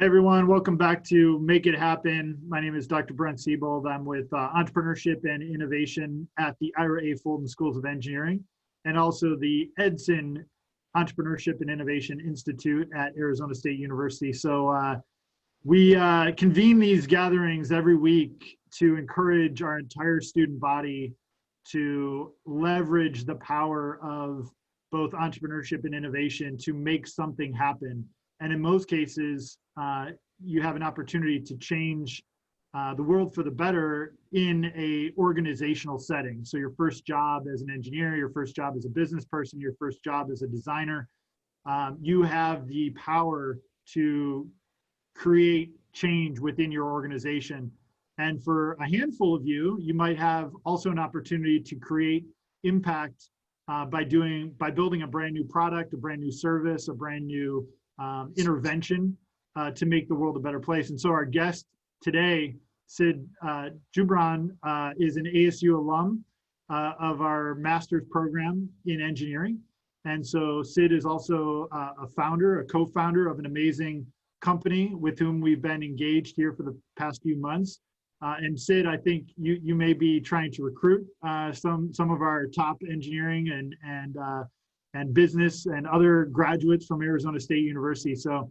Hey everyone, welcome back to Make It Happen. My name is Dr. Brent Siebold. I'm with Entrepreneurship and Innovation at the Ira A. Fulton Schools of Engineering and also the Edson Entrepreneurship and Innovation Institute at Arizona State University. So we convene these gatherings every week to encourage our entire student body to leverage the power of both entrepreneurship and innovation to make something happen. And in most cases, you have an opportunity to change the world for the better in a organizational setting. So your first job as an engineer, your first job as a business person, your first job as a designer, you have the power to create change within your organization. And for a handful of you, you might have also an opportunity to create impact by building a brand new product, a brand new service, a brand new intervention to make the world a better place. And so our guest today, Sid Jubran, is an ASU alum of our master's program in engineering. And so Sid is also a co-founder of an amazing company with whom we've been engaged here for the past few months. And Sid, I think you may be trying to recruit some of our top engineering and business and other graduates from Arizona State University. So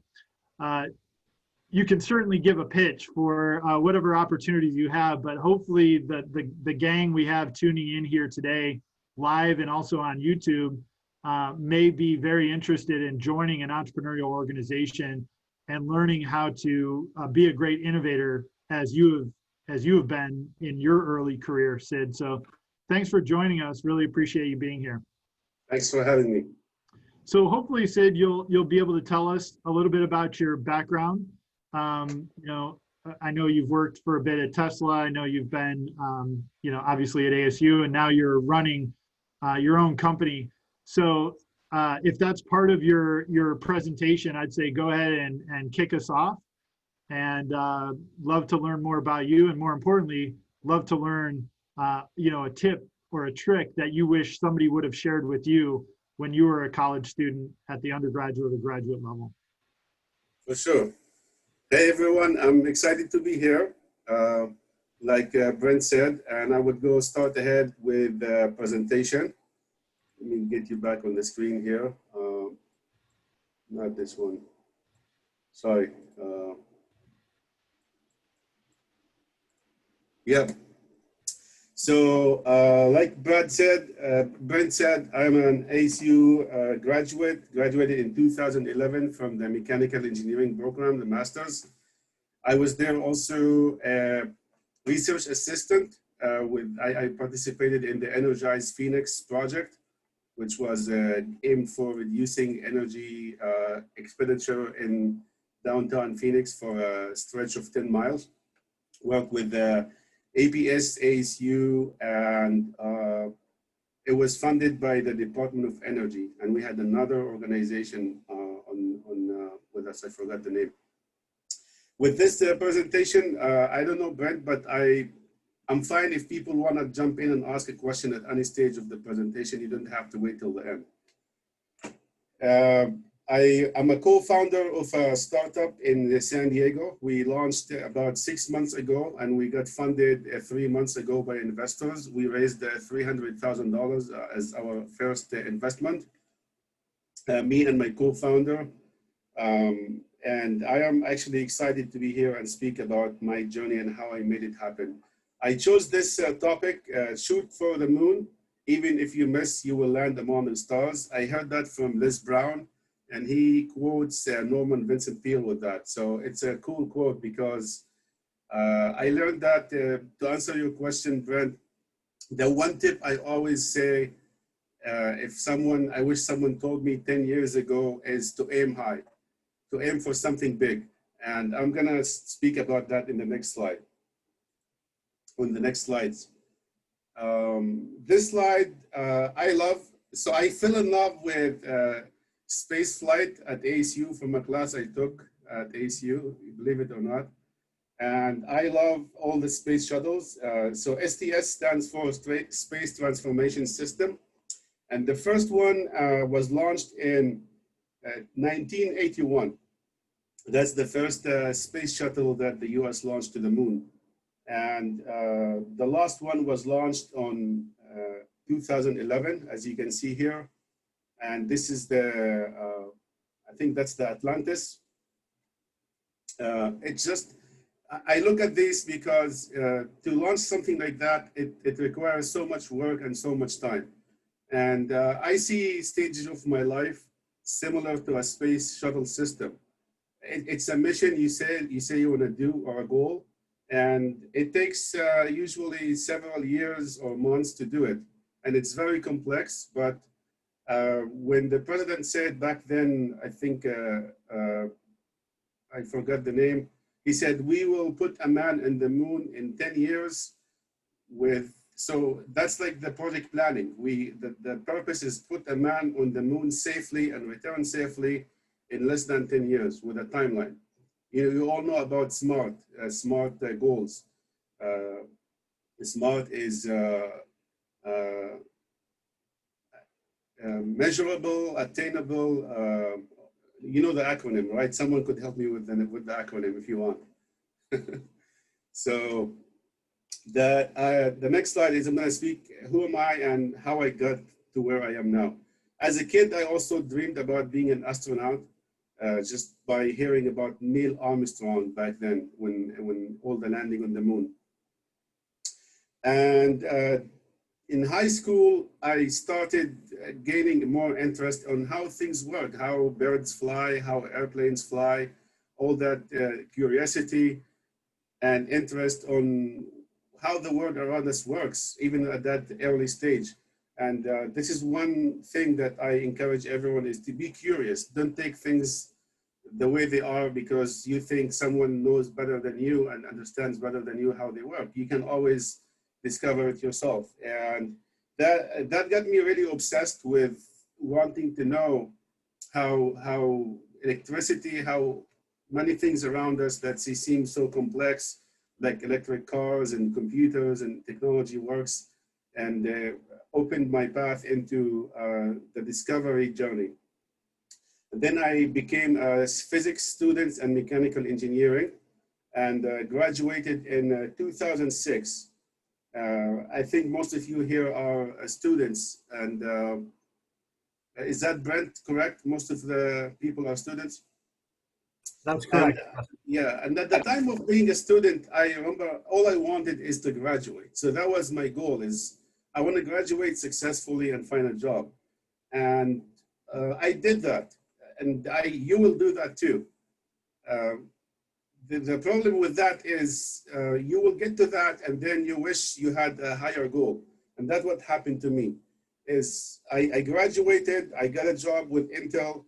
you can certainly give a pitch for whatever opportunities you have, but hopefully the gang we have tuning in here today, live and also on YouTube, may be very interested in joining an entrepreneurial organization and learning how to be a great innovator as you have been in your early career, Sid. So thanks for joining us. Really appreciate you being here. Thanks for having me. So hopefully, Sid, you'll be able to tell us a little bit about your background. I know you've worked for a bit at Tesla. I know you've been, obviously at ASU, and now you're running your own company. So if that's part of your presentation, I'd say go ahead and kick us off. And love to learn more about you, and more importantly, love to learn, a tip or a trick that you wish somebody would have shared with you when you were a college student at the undergraduate or graduate level. For sure. Hey everyone, I'm excited to be here. Like Brent said, and I would go start ahead with the presentation. Let me get you back on the screen here. Not this one. Sorry. Yeah. So like Brent said, I'm an ASU graduated in 2011 from the mechanical engineering program, the master's. I was there also a research assistant I participated in the Energize Phoenix project, which was aimed for reducing energy expenditure in downtown Phoenix for a stretch of 10 miles. Worked with the APS, ASU, and it was funded by the Department of Energy. And we had another organization with us, I forgot the name. With this presentation, I don't know, Brent, but I'm fine if people want to jump in and ask a question at any stage of the presentation. You don't have to wait till the end. I'm a co-founder of a startup in San Diego. We launched about 6 months ago, and we got funded 3 months ago by investors. We raised $300,000 as our first investment, me and my co-founder. And I am actually excited to be here and speak about my journey and how I made it happen. I chose this topic, shoot for the moon. Even if you miss, you will land among the stars. I heard that from Les Brown, and he quotes Norman Vincent Peale with that. So it's a cool quote because I learned that to answer your question, Brent, the one tip I always say, I wish someone told me 10 years ago, is to aim high, to aim for something big. And I'm gonna speak about that in the next slide, on the next slides. This slide I love. So I fell in love with space flight at ASU from a class I took at ASU, believe it or not. And I love all the space shuttles. So STS stands for Space Transformation System. And the first one was launched in 1981. That's the first space shuttle that the US launched to the moon. And the last one was launched on 2011, as you can see here. And this is I think that's the Atlantis. It's just, I look at this because to launch something like that, it requires so much work and so much time. And I see stages of my life similar to a space shuttle system. It's a mission you say you want to do, or a goal, and it takes usually several years or months to do it. And it's very complex, but when the president said back then, I think, I forgot the name, he said, we will put a man in the moon in 10 years so that's like the project planning. The purpose is put a man on the moon safely and return safely in less than 10 years with a timeline. You all know about SMART goals. SMART is measurable, attainable. You know the acronym, right? Someone could help me with the acronym if you want. So the next slide is I'm going to speak who am I and how I got to where I am now. As a kid, I also dreamed about being an astronaut just by hearing about Neil Armstrong back then when all the landing on the moon. And in high school, I started gaining more interest on how things work, how birds fly, how airplanes fly, all that curiosity and interest on how the world around us works, even at that early stage. And this is one thing that I encourage everyone is to be curious. Don't take things the way they are because you think someone knows better than you and understands better than you how they work. You can always discover it yourself. And that got me really obsessed with wanting to know how electricity, how many things around us that seem so complex, like electric cars and computers and technology works, and opened my path into the discovery journey. And then I became a physics student and mechanical engineering, and graduated in 2006. I think most of you here are students, and is that Brent correct? Most of the people are students? That's correct. Yeah, and at the time of being a student, I remember all I wanted is to graduate. So that was my goal, is I want to graduate successfully and find a job. And I did that, and you will do that too. The problem with that is you will get to that and then you wish you had a higher goal. And that's what happened to me, is I graduated, I got a job with Intel,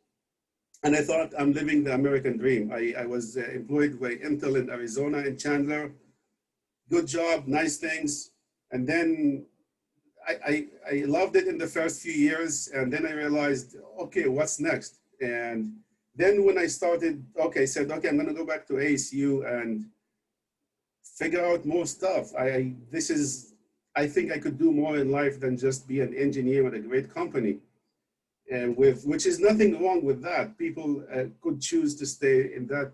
and I thought I'm living the American dream. I was employed by Intel in Arizona, in Chandler. Good job, nice things. And then I loved it in the first few years. And then I realized, okay, what's next? And then when I started, said, okay, I'm going to go back to ASU and figure out more stuff. I think I could do more in life than just be an engineer at a great company. Which is nothing wrong with that. People could choose to stay in that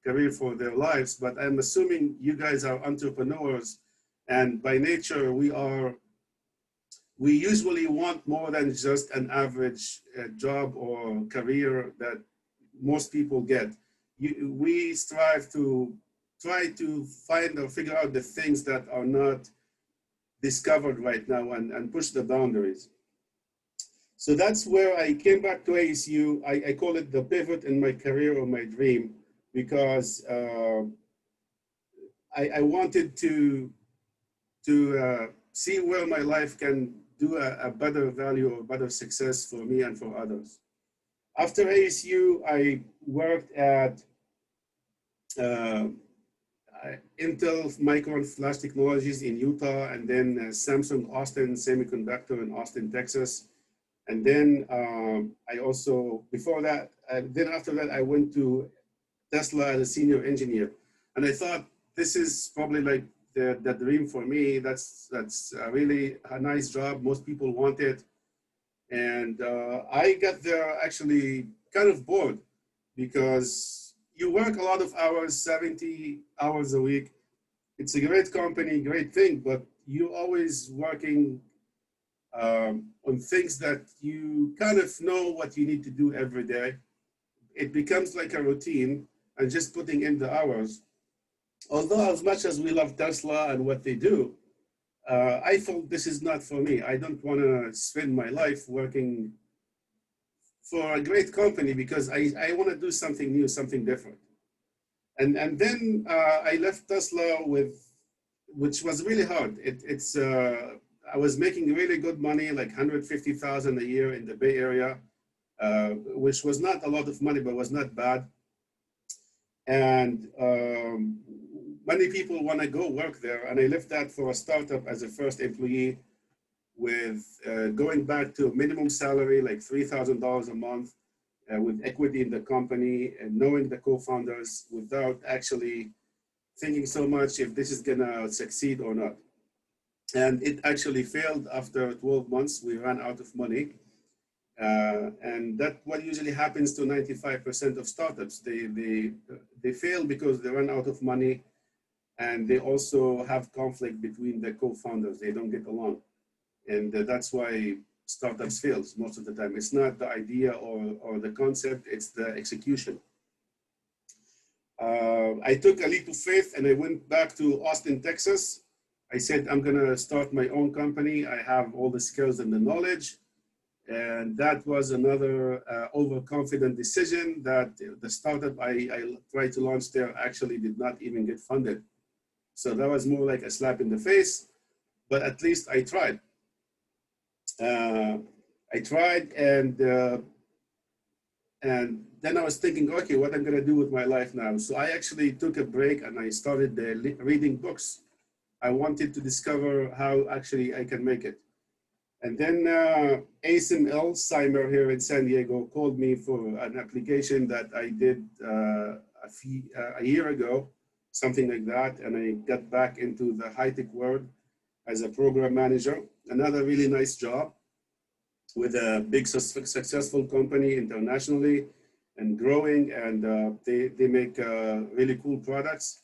career for their lives, but I'm assuming you guys are entrepreneurs, and by nature we usually want more than just an average job or career that most people get. We strive to try to find or figure out the things that are not discovered right now and push the boundaries. So that's where I came back to ASU. I call it the pivot in my career or my dream, because I wanted to see where my life can do a better value or better success for me and for others. After ASU, I worked at Intel Micron Flash Technologies in Utah, and then Samsung Austin Semiconductor in Austin, Texas. And then I also, then after that, I went to Tesla as a senior engineer. And I thought, this is probably like the dream for me. That's really a nice job. Most people want it. And I got there actually kind of bored, because you work a lot of hours, 70 hours a week. It's a great company, great thing, but you're always working on things that you kind of know what you need to do every day. It becomes like a routine and just putting in the hours. Although as much as we love Tesla and what they do, I thought this is not for me. I don't want to spend my life working for a great company because I want to do something new, something different. And then I left Tesla which was really hard. I was making really good money, like 150,000 a year in the Bay Area, which was not a lot of money, but was not bad. And many people want to go work there. And I left that for a startup as a first employee with going back to a minimum salary, like $3,000 a month, with equity in the company and knowing the co-founders without actually thinking so much if this is gonna succeed or not. And it actually failed after 12 months. We ran out of money. And that's what usually happens to 95% of startups. They fail because they run out of money, and they also have conflict between the co-founders. They don't get along. And that's why startups fails most of the time. It's not the idea or the concept, it's the execution. I took a leap of faith and I went back to Austin, Texas. I said, I'm gonna start my own company. I have all the skills and the knowledge. And that was another overconfident decision that the startup I tried to launch there actually did not even get funded. So that was more like a slap in the face, but at least I tried. And then I was thinking, okay, what I'm gonna do with my life now? So I actually took a break and I started reading books. I wanted to discover how actually I can make it. And then Asim Elsheimer here in San Diego called me for an application that I did a year ago, something like that. And I got back into the high-tech world as a program manager, another really nice job with a big successful company internationally and growing, and they make really cool products.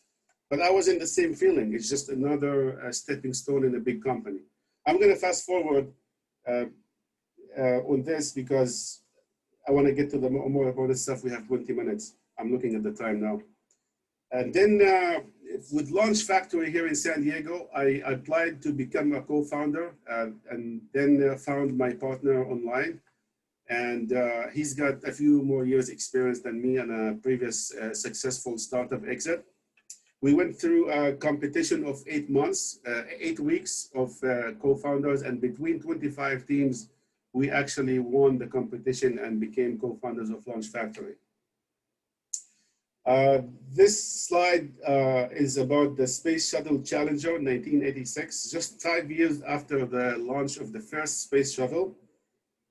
But I was in the same feeling. It's just another stepping stone in a big company. I'm gonna fast forward on this because I wanna get to the more about this stuff. We have 20 minutes. I'm looking at the time now. And then with Launch Factory here in San Diego, I applied to become a co-founder and then found my partner online. And he's got a few more years experience than me on a previous successful startup exit. We went through a competition of 8 months, 8 weeks of co-founders, and between 25 teams, we actually won the competition and became co-founders of Launch Factory. This slide is about the Space Shuttle Challenger 1986, just 5 years after the launch of the first space shuttle.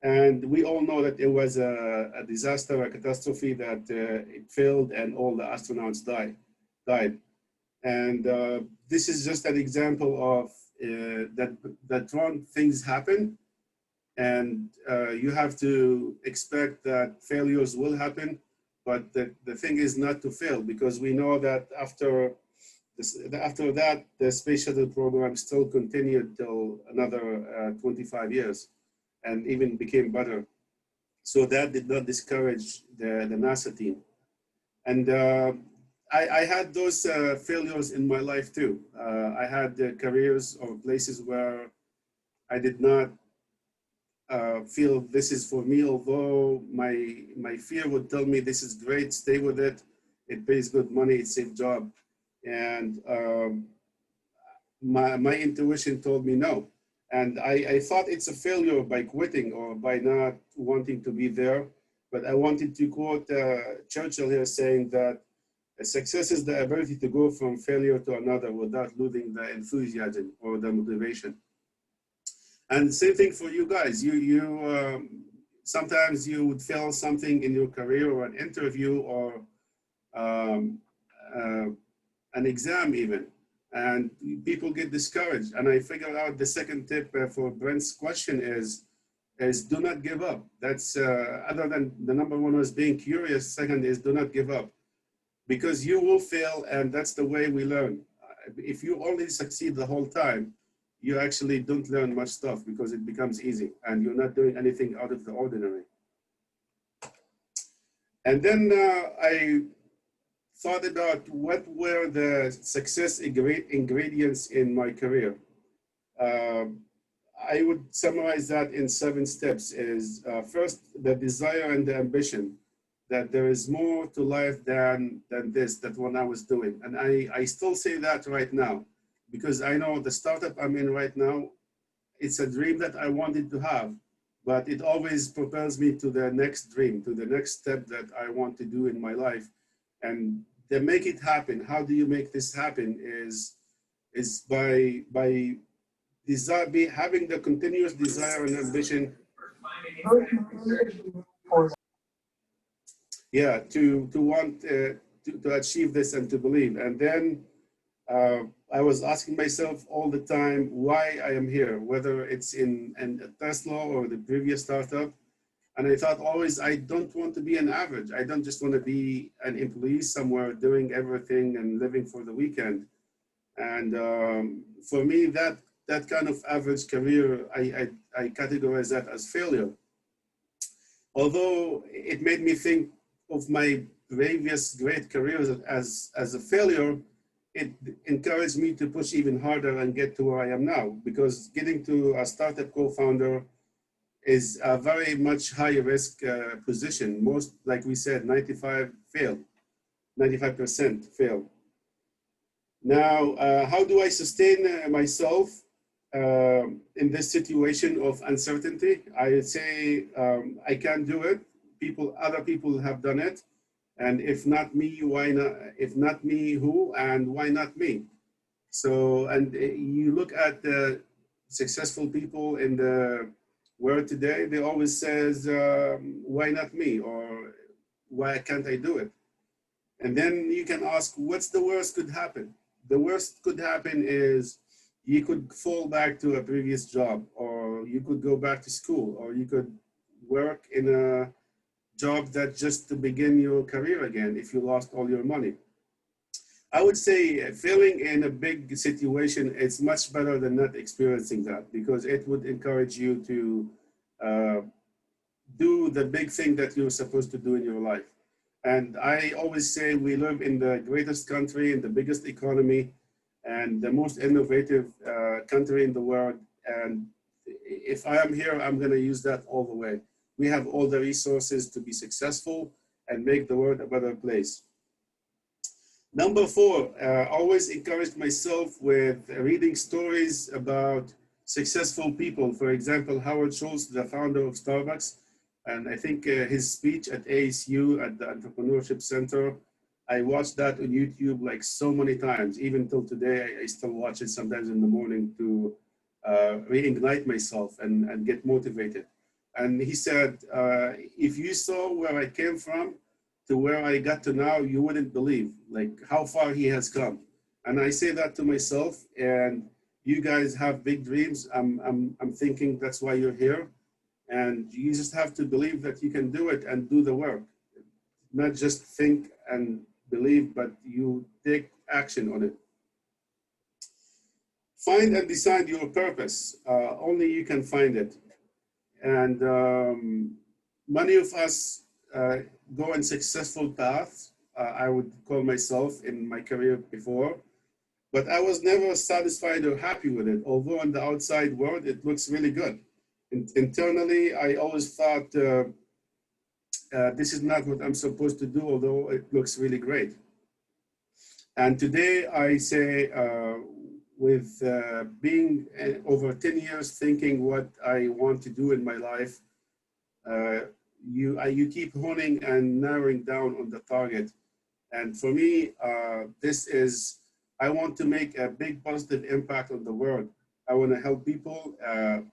And we all know that it was a disaster, a catastrophe, that it failed and all the astronauts died. And this is just an example of that wrong things happen. And you have to expect that failures will happen. But the thing is not to fail, because we know that after that, the space shuttle program still continued till another 25 years and even became better. So that did not discourage the NASA team. And I had those failures in my life too. I had careers or places where I did not feel this is for me, although my fear would tell me this is great, stay with it, it pays good money, it's a safe job. And my intuition told me no. And I thought it's a failure by quitting or by not wanting to be there. But I wanted to quote Churchill here saying that success is the ability to go from failure to another without losing the enthusiasm or the motivation. And same thing for you guys. Sometimes you would fail something in your career or an interview or an exam even, and people get discouraged. And I figured out the second tip for Brent's question is do not give up. That's other than the number one was being curious. Second is do not give up. because you will fail, and that's the way we learn. If you only succeed the whole time, you actually don't learn much stuff because it becomes easy and you're not doing anything out of the ordinary. And then I thought about what were the success ingredients in my career. I would summarize that in 7 steps. Is first, the desire and the ambition, that there is more to life than this, that what I was doing. And I still say that right now, because I know the startup I'm in right now, it's a dream that I wanted to have, but it always propels me to the next dream, to the next step that I want to do in my life. And to make it happen, how do you make this happen is by having the continuous desire and ambition, yeah, to want to achieve this and to believe. And then I was asking myself all the time why I am here, whether it's in Tesla or the previous startup. And I thought always, I don't want to be an average. I don't just want to be an employee somewhere doing everything and living for the weekend. And for me, that kind of average career, I categorize that as failure. Although it made me think of my previous great careers as a failure, it encouraged me to push even harder and get to where I am now, because getting to a startup co-founder is a very much high risk position. Most, like we said, 95% fail. Now, how do I sustain myself in this situation of uncertainty? I say I can't do it. Other people have done it. And if not me, why not? If not me, who? And why not me? So, and you look at the successful people in the world today, they always says, why not me? Or why can't I do it? And then you can ask, what's the worst could happen? The worst could happen is you could fall back to a previous job, or you could go back to school, or you could work in a job that just to begin your career again if you lost all your money. I would say failing in a big situation, it's much better than not experiencing that, because it would encourage you to do the big thing that you're supposed to do in your life. And I always say we live in the greatest country, in the biggest economy, and the most innovative country in the world. And if I am here, I'm going to use that all the way. We have all the resources to be successful and make the world a better place. Number 4, always encouraged myself with reading stories about successful people. For example, Howard Schultz, the founder of Starbucks, and I think his speech at ASU at the Entrepreneurship Center, I watched that on YouTube like so many times. Even till today, I still watch it sometimes in the morning to reignite myself and get motivated. And he said, if you saw where I came from to where I got to now, you wouldn't believe like how far he has come. And I say that to myself, and you guys have big dreams. I'm thinking that's why you're here. And you just have to believe that you can do it and do the work. Not just think and believe, but you take action on it. Find and decide your purpose. Only you can find it. And many of us go in successful paths. I would call myself in my career before, but I was never satisfied or happy with it. Although on the outside world, it looks really good. Internally, I always thought this is not what I'm supposed to do, although it looks really great. And today I say, with being over 10 years thinking what I want to do in my life, you keep honing and narrowing down on the target. And for me, I want to make a big positive impact on the world. I want to help people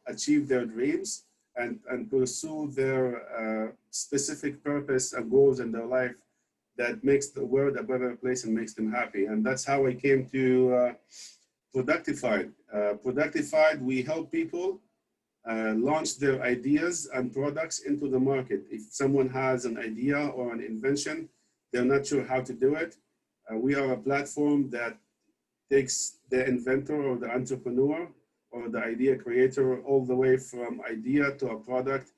achieve their dreams and pursue their specific purpose and goals in their life that makes the world a better place and makes them happy. And that's how I came to Productified. Productified, we help people launch their ideas and products into the market. If someone has an idea or an invention, they're not sure how to do it, We are a platform that takes the inventor or the entrepreneur or the idea creator all the way from idea to a product,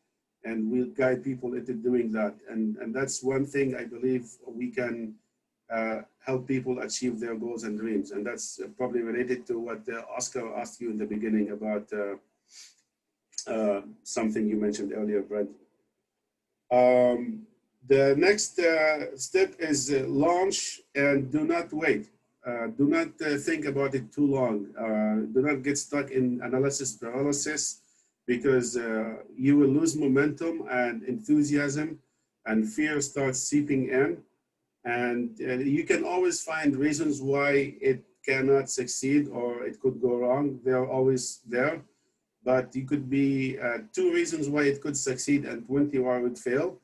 and we'll guide people into doing that. And that's one thing I believe we can help people achieve their goals and dreams. And that's probably related to what Oscar asked you in the beginning about something you mentioned earlier, Brent. The next step is launch and do not wait. Do not think about it too long. Do not get stuck in analysis paralysis, because you will lose momentum and enthusiasm, and fear starts seeping in. And you can always find reasons why it cannot succeed or it could go wrong. They're always there. But you could be 2 reasons why it could succeed and 20 why it would fail.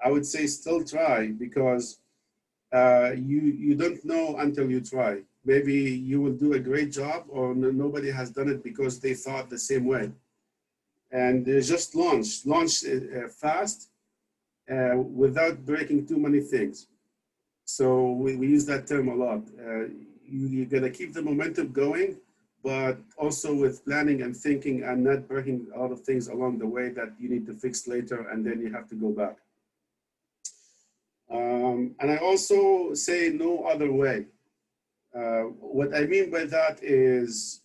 I would say still try, because you don't know until you try. Maybe you will do a great job, or nobody has done it because they thought the same way. And just launch fast without breaking too many things. So we use that term a lot. You're gonna keep the momentum going, but also with planning and thinking and not breaking a lot of things along the way that you need to fix later, and then you have to go back. And I also say no other way. What I mean by that is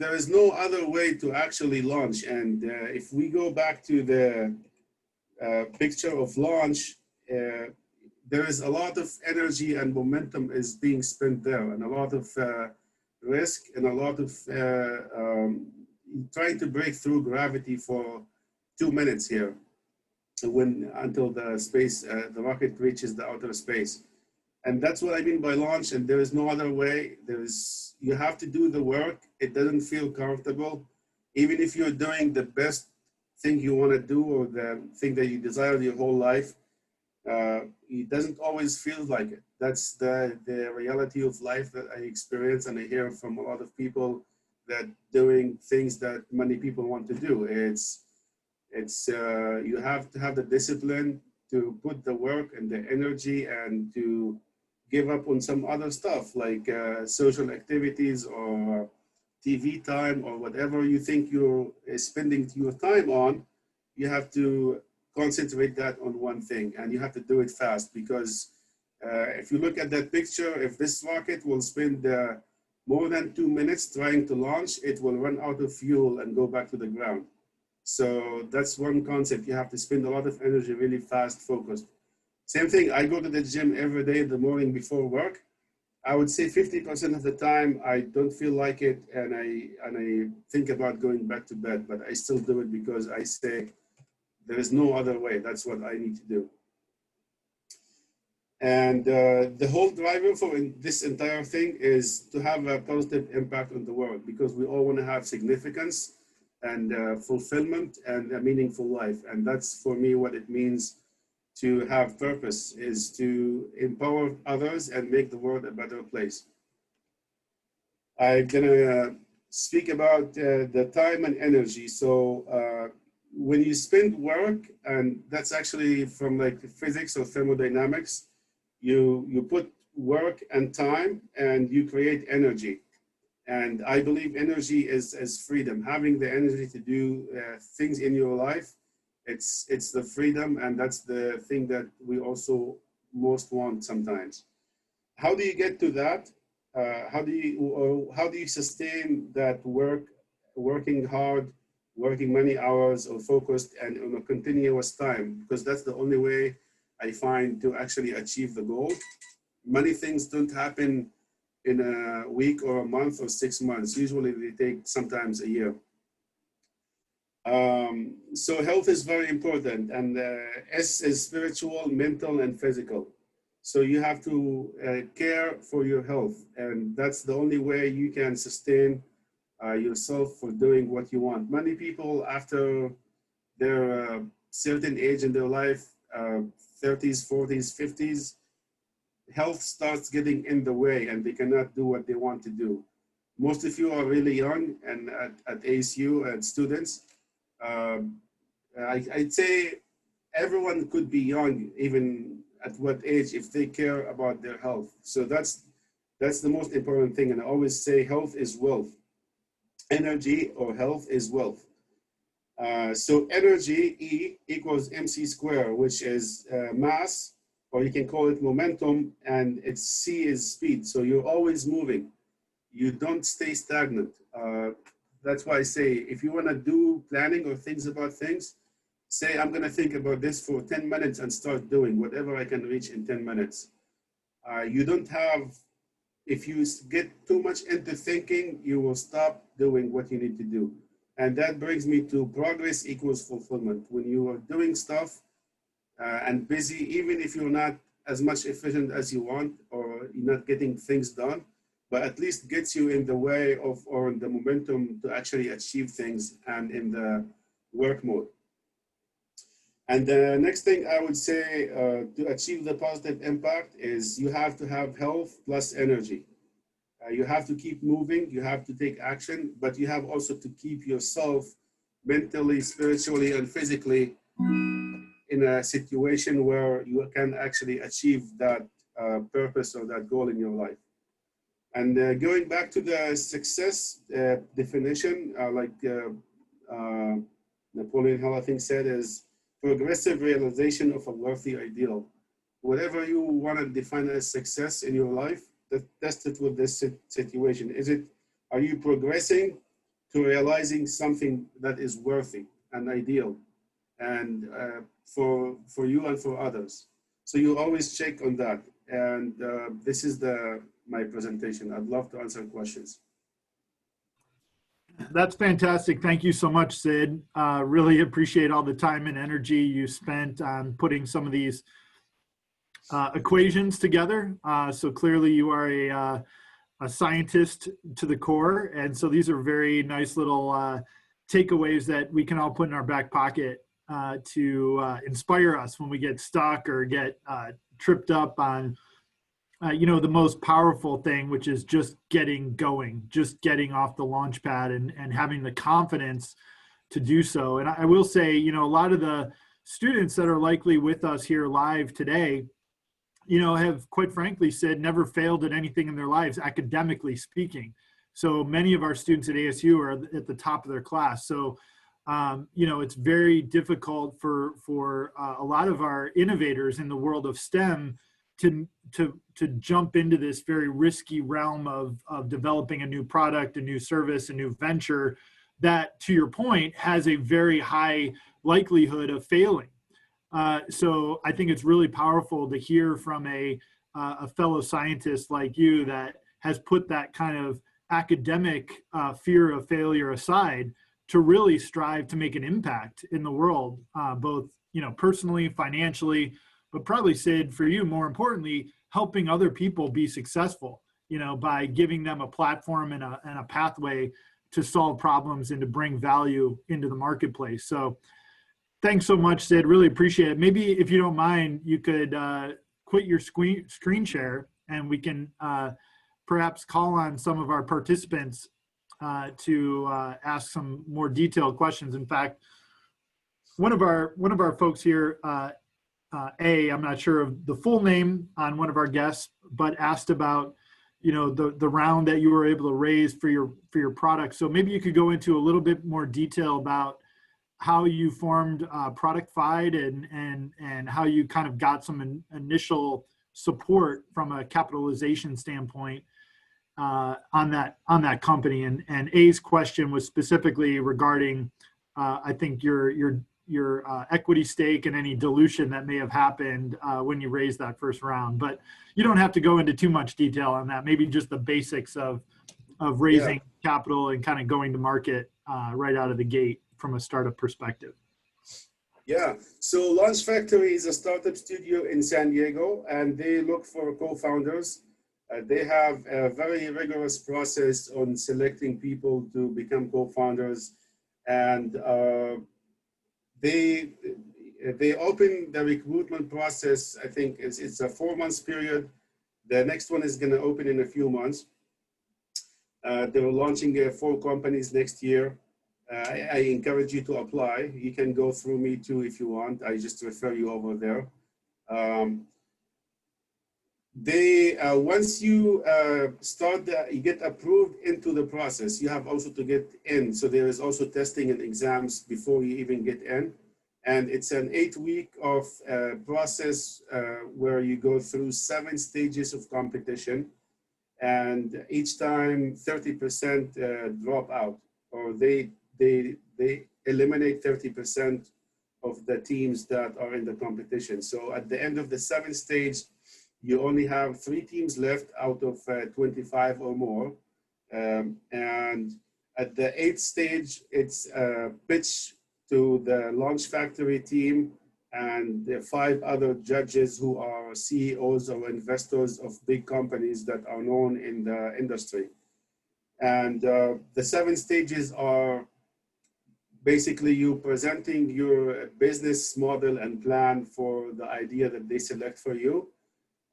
there is no other way to actually launch. And if we go back to the picture of launch, there is a lot of energy and momentum is being spent there, and a lot of risk, and a lot of trying to break through gravity for 2 minutes here, until the space, the rocket reaches the outer space. And that's what I mean by launch, and there is no other way. You have to do the work. It doesn't feel comfortable. Even if you're doing the best thing you want to do, or the thing that you desire your whole life, it doesn't always feel like it. That's the reality of life that I experience, and I hear from a lot of people that doing things that many people want to do. You have to have the discipline to put the work and the energy, and to give up on some other stuff like social activities or TV time or whatever you think you're spending your time on. You have to concentrate that on one thing, and you have to do it fast, because if you look at that picture, if this rocket will spend more than 2 minutes trying to launch, it will run out of fuel and go back to the ground. So that's one concept. You have to spend a lot of energy really fast, focused. Same thing, I go to the gym every day in the morning before work. I would say 50% of the time I don't feel like it, and I think about going back to bed, but I still do it because I say there is no other way. That's what I need to do. And the whole driver for this entire thing is to have a positive impact on the world, because we all want to have significance and fulfillment and a meaningful life. And that's, for me, what it means to have purpose, is to empower others and make the world a better place. I'm gonna speak about the time and energy. So when you spend work, and that's actually from like physics or thermodynamics, you put work and time, and you create energy. And I believe energy is freedom. Having the energy to do things in your life, it's the freedom, and that's the thing that we also most want sometimes. How do you get to that? How do you sustain that working hard, working many hours, or focused and on a continuous time? Because that's the only way I find to actually achieve the goal. Many things don't happen in a week or a month or 6 months. Usually they take sometimes a year. So health is very important, and S is spiritual, mental, and physical. So you have to care for your health, and that's the only way you can sustain yourself for doing what you want. Many people, after their certain age in their life, 30s, 40s, 50s, health starts getting in the way, and they cannot do what they want to do. Most of you are really young, and at ASU, and students. I'd say everyone could be young, even at what age if they care about their health. So that's the most important thing. And I always say health is wealth. Energy or health is wealth. So energy, E, equals mc squared, which is mass, or you can call it momentum, and it's C is speed. So you're always moving. You don't stay stagnant. That's why I say, if you want to do planning or things about things, say, I'm going to think about this for 10 minutes and start doing whatever I can reach in 10 minutes. You don't have, if you get too much into thinking, you will stop doing what you need to do. And that brings me to progress equals fulfillment. When you are doing stuff and busy, even if you're not as much efficient as you want, or you're not getting things done, but at least gets you in the way of, or in the momentum to actually achieve things and in the work mode. And the next thing I would say to achieve the positive impact is you have to have health plus energy. You have to keep moving, you have to take action, but you have also to keep yourself mentally, spiritually, and physically in a situation where you can actually achieve that purpose or that goal in your life. And going back to the success definition, like Napoleon Hill, I think, said, is progressive realization of a worthy ideal. Whatever you want to define as success in your life, test it with this situation. Are you progressing to realizing something that is worthy and ideal, and for you and for others? So you always check on that. And this is my presentation. I'd love to answer questions. That's fantastic. Thank you so much, Sid. Really appreciate all the time and energy you spent on putting some of these equations together. So clearly you are a scientist to the core. And so these are very nice little takeaways that we can all put in our back pocket to inspire us when we get stuck or get tripped up on the most powerful thing, which is just getting going, just getting off the launch pad and having the confidence to do so. And I will say, a lot of the students that are likely with us here live today, have quite frankly said never failed at anything in their lives, academically speaking. So many of our students at ASU are at the top of their class. So, it's very difficult for a lot of our innovators in the world of STEM to jump into this very risky realm of developing a new product, a new service, a new venture that, to your point, has a very high likelihood of failing. So I think it's really powerful to hear from a fellow scientist like you that has put that kind of academic fear of failure aside to really strive to make an impact in the world, both personally, financially, but probably, Sid, for you, more importantly, helping other people be successful, by giving them a platform and a pathway to solve problems and to bring value into the marketplace. So thanks so much, Sid. Really appreciate it. Maybe if you don't mind, you could quit your screen share and we can perhaps call on some of our participants to ask some more detailed questions. In fact, one of our folks here, I'm not sure of the full name on one of our guests, but asked about, the round that you were able to raise for your product. So maybe you could go into a little bit more detail about how you formed Product Fied and how you kind of got some initial support from a capitalization standpoint on that company. And A's question was specifically regarding, I think your equity stake and any dilution that may have happened when you raised that first round. But you don't have to go into too much detail on that. Maybe just the basics of raising capital and kind of going to market right out of the gate from a startup perspective. Yeah, so Launch Factory is a startup studio in San Diego, and they look for co-founders. They have a very rigorous process on selecting people to become co-founders, and they open the recruitment process. I think it's a 4 months period. The next one is going to open in a few months. They're launching 4 companies next year. I encourage you to apply. You can go through me too if you want. I just refer you over there. they once you start you get approved into the process, you have also to get in. So there is also testing and exams before you even get in. And it's an 8-week of process where you go through 7 stages of competition. And each time 30% drop out, or they eliminate 30% of the teams that are in the competition. So at the end of the 7th stage, you only have 3 teams left out of 25 or more. And at the 8th stage, it's a pitch to the Launch Factory team and the 5 other judges who are CEOs or investors of big companies that are known in the industry. And the 7 stages are basically you presenting your business model and plan for the idea that they select for you.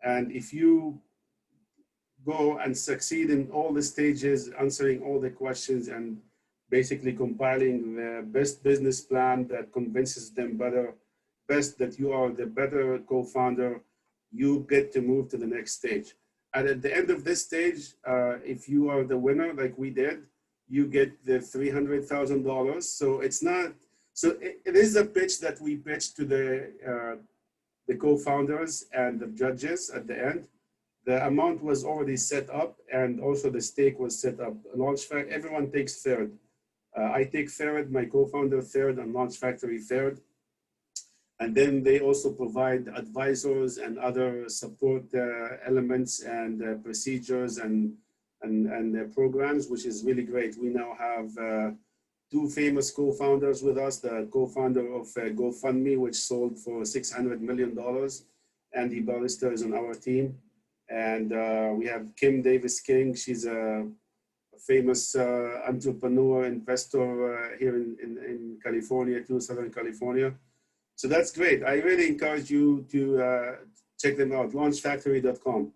And if you go and succeed in all the stages, answering all the questions and basically compiling the best business plan that convinces them best that you are the better co-founder, you get to move to the next stage. And at the end of this stage, if you are the winner, like we did, you get the $300,000. So it's not, so it is a pitch that we pitch to the co-founders and the judges at the end. The amount was already set up, and also the stake was set up. Everyone takes third. I take third, my co-founder third, and Launch Factory third. And then they also provide advisors and other support elements and procedures and programs, which is really great. We now have 2 famous co-founders with us, the co-founder of GoFundMe, which sold for $600 million. Andy Ballister is on our team. And we have Kim Davis King. She's a famous entrepreneur, investor here in California, too, Southern California. So that's great. I really encourage you to check them out, launchfactory.com.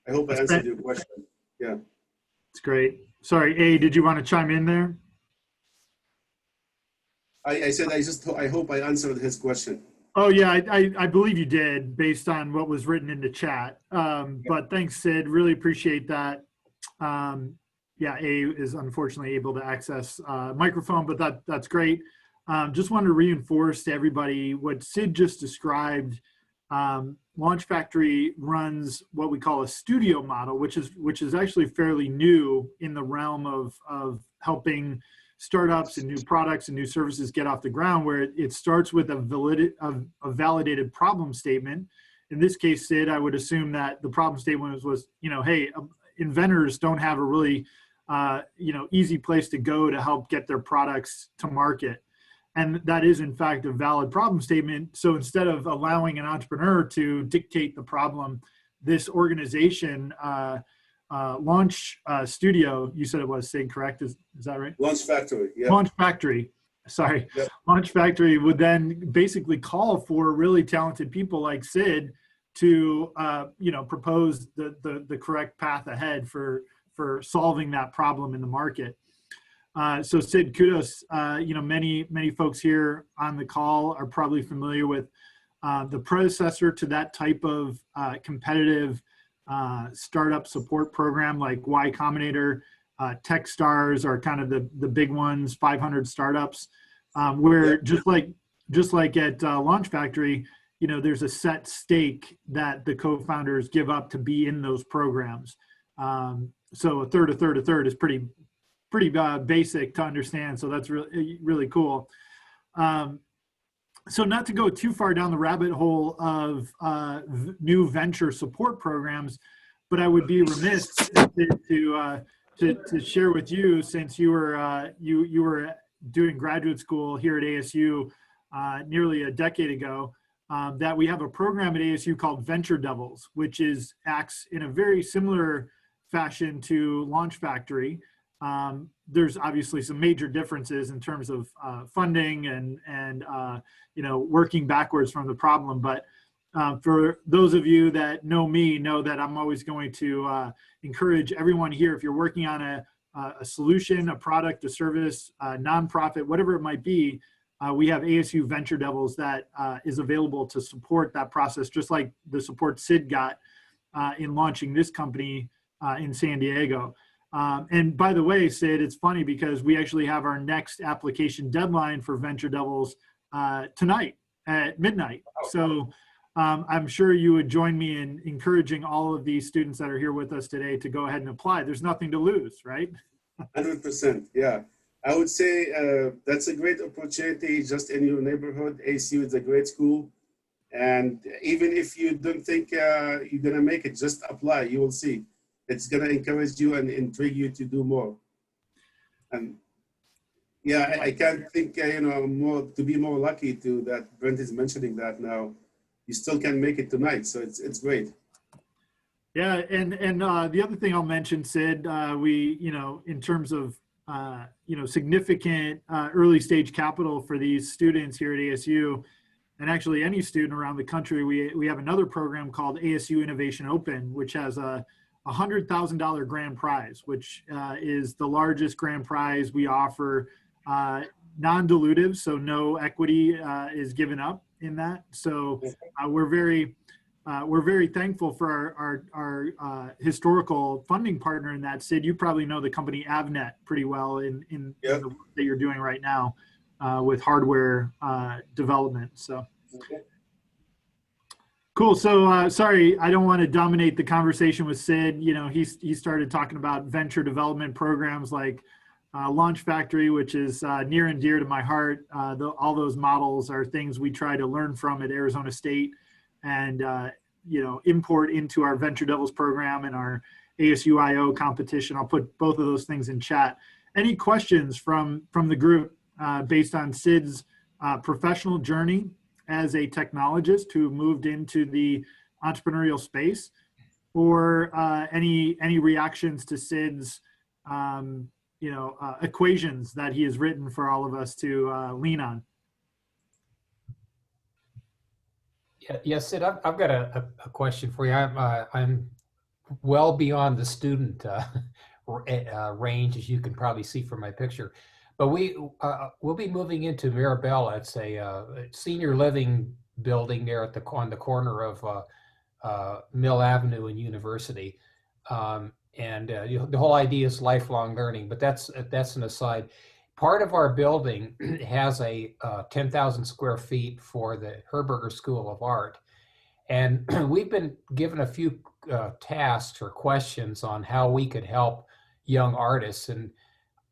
I hope I answered your question. Yeah. It's great. Sorry, A, did you want to chime in there? I said I hope I answered his question. Oh yeah, I believe you did based on what was written in the chat. But thanks, Sid. Really appreciate that. Yeah, A is unfortunately able to access microphone, but that's great. Just wanted to reinforce to everybody what Sid just described. Launch Factory runs what we call a studio model, which is actually fairly new in the realm of helping startups and new products and new services get off the ground, where it starts with a validated problem statement. In this case, Sid, I would assume that the problem statement was hey, inventors don't have a really easy place to go to help get their products to market. And that is, in fact, a valid problem statement. So instead of allowing an entrepreneur to dictate the problem, this organization, Launch Studio, you said it was, Sid, correct? Is that right? Launch Factory, yeah. Launch Factory, sorry. Yep. Launch Factory would then basically call for really talented people like Sid to, propose the correct path ahead for solving that problem in the market. So Sid, kudos. Many folks here on the call are probably familiar with the predecessor to that type of competitive startup support program, like Y Combinator. Techstars are kind of the big ones, 500 startups, where just like at Launch Factory, there's a set stake that the co-founders give up to be in those programs. So a third is pretty basic to understand. So that's really, really cool. So not to go too far down the rabbit hole of new venture support programs, but I would be remiss to share with you, since you were doing graduate school here at ASU nearly a decade ago, that we have a program at ASU called Venture Devils, which acts in a very similar fashion to Launch Factory. There's obviously some major differences in terms of funding and working backwards from the problem. But for those of you that know me, know that I'm always going to encourage everyone here, if you're working on a solution, a product, a service, a nonprofit, whatever it might be, we have ASU Venture Devils that is available to support that process, just like the support Sid got in launching this company in San Diego. And by the way, Sid, it's funny because we actually have our next application deadline for Venture Devils tonight at midnight. So I'm sure you would join me in encouraging all of these students that are here with us today to go ahead and apply. There's nothing to lose, right? 100%. Yeah. I would say that's a great opportunity just in your neighborhood. ASU is a great school. And even if you don't think you're going to make it, just apply. You will see. It's going to encourage you and intrigue you to do more. And yeah, I can't think, more to be more lucky to that Brent is mentioning that now. You still can make it tonight. So it's great. Yeah. And the other thing I'll mention, Sid, we, in terms of, significant early stage capital for these students here at ASU, and actually any student around the country, we have another program called ASU Innovation Open, which has a $100,000 grand prize, which is the largest grand prize we offer, non-dilutive, so no equity is given up in that. So we're very thankful for our historical funding partner in that. Sid, you probably know the company Avnet pretty well in the work that you're doing right now with hardware development. So. Cool. So sorry, I don't want to dominate the conversation with Sid. He started talking about venture development programs like Launch Factory, which is near and dear to my heart. All those models are things we try to learn from at Arizona State and import into our Venture Devils program and our ASU.io competition. I'll put both of those things in chat. Any questions from the group based on Sid's professional journey as a technologist who moved into the entrepreneurial space, or any reactions to Sid's equations that he has written for all of us to lean on? Yeah, Sid, I've got a question for you. I'm well beyond the student range, as you can probably see from my picture. But we'll be moving into Mirabella. It's a senior living building there on the corner of Mill Avenue and University. The whole idea is lifelong learning, but that's an aside. Part of our building has a 10,000 square feet for the Herberger School of Art. And we've been given a few tasks or questions on how we could help young artists. And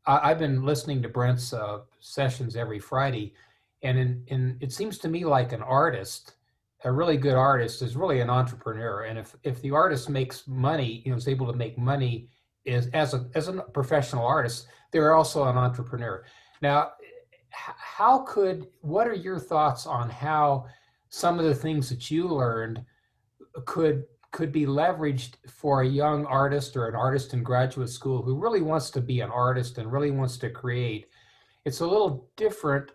I've been listening to Brent's sessions every Friday, and it seems to me like an artist, a really good artist, is really an entrepreneur. And if the artist makes money, is able to make money as a professional artist, they're also an entrepreneur. Now, what are your thoughts on how some of the things that you learned could be leveraged for a young artist or an artist in graduate school who really wants to be an artist and really wants to create? It's a little different,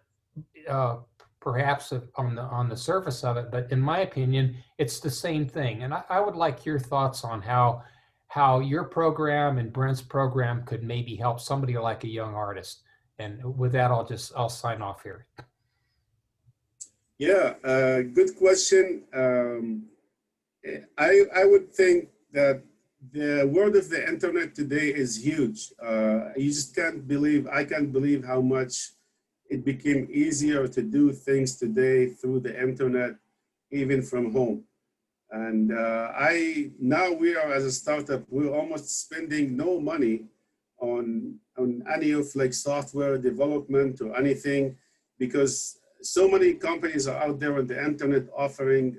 perhaps on the surface of it, but in my opinion, it's the same thing. And I would like your thoughts on how your program and Brent's program could maybe help somebody like a young artist. And with that, I'll sign off here. Yeah, good question. I would think that the world of the internet today is huge. You just I can't believe how much it became easier to do things today through the internet, even from home. And now we are, as a startup, we're almost spending no money on any of like software development or anything, because so many companies are out there on the internet offering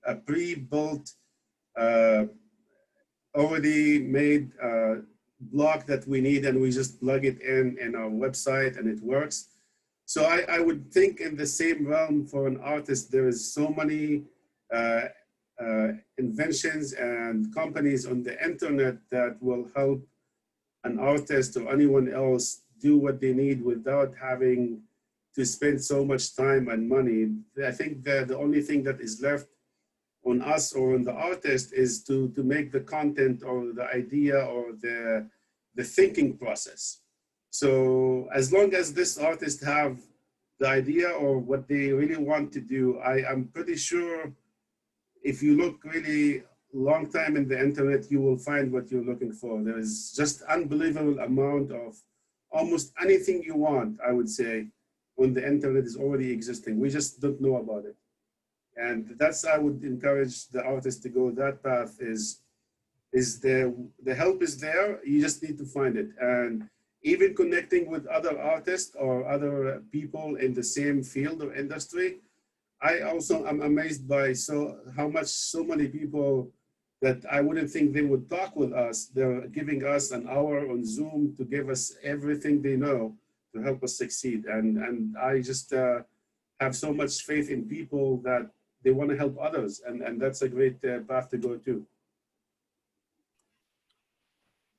a pre-built, already made block that we need, and we just plug it in our website and it works. So I would think in the same realm for an artist, there is so many inventions and companies on the internet that will help an artist or anyone else do what they need without having to spend so much time and money. I think that the only thing that is left on us or on the artist is to make the content or the idea or the thinking process. So as long as this artist have the idea or what they really want to do, I'm pretty sure if you look really long time in the internet, you will find what you're looking for. There is just unbelievable amount of almost anything you want, I would say, on the internet is already existing. We just don't know about it. And that's, I would encourage the artists to go that path is the help is there. You just need to find it. And even connecting with other artists or other people in the same field or industry, I also am amazed by how much so many people that I wouldn't think they would talk with us. They're giving us an hour on Zoom to give us everything they know to help us succeed. And I just have so much faith in people that they want to help others. And that's a great path to go to.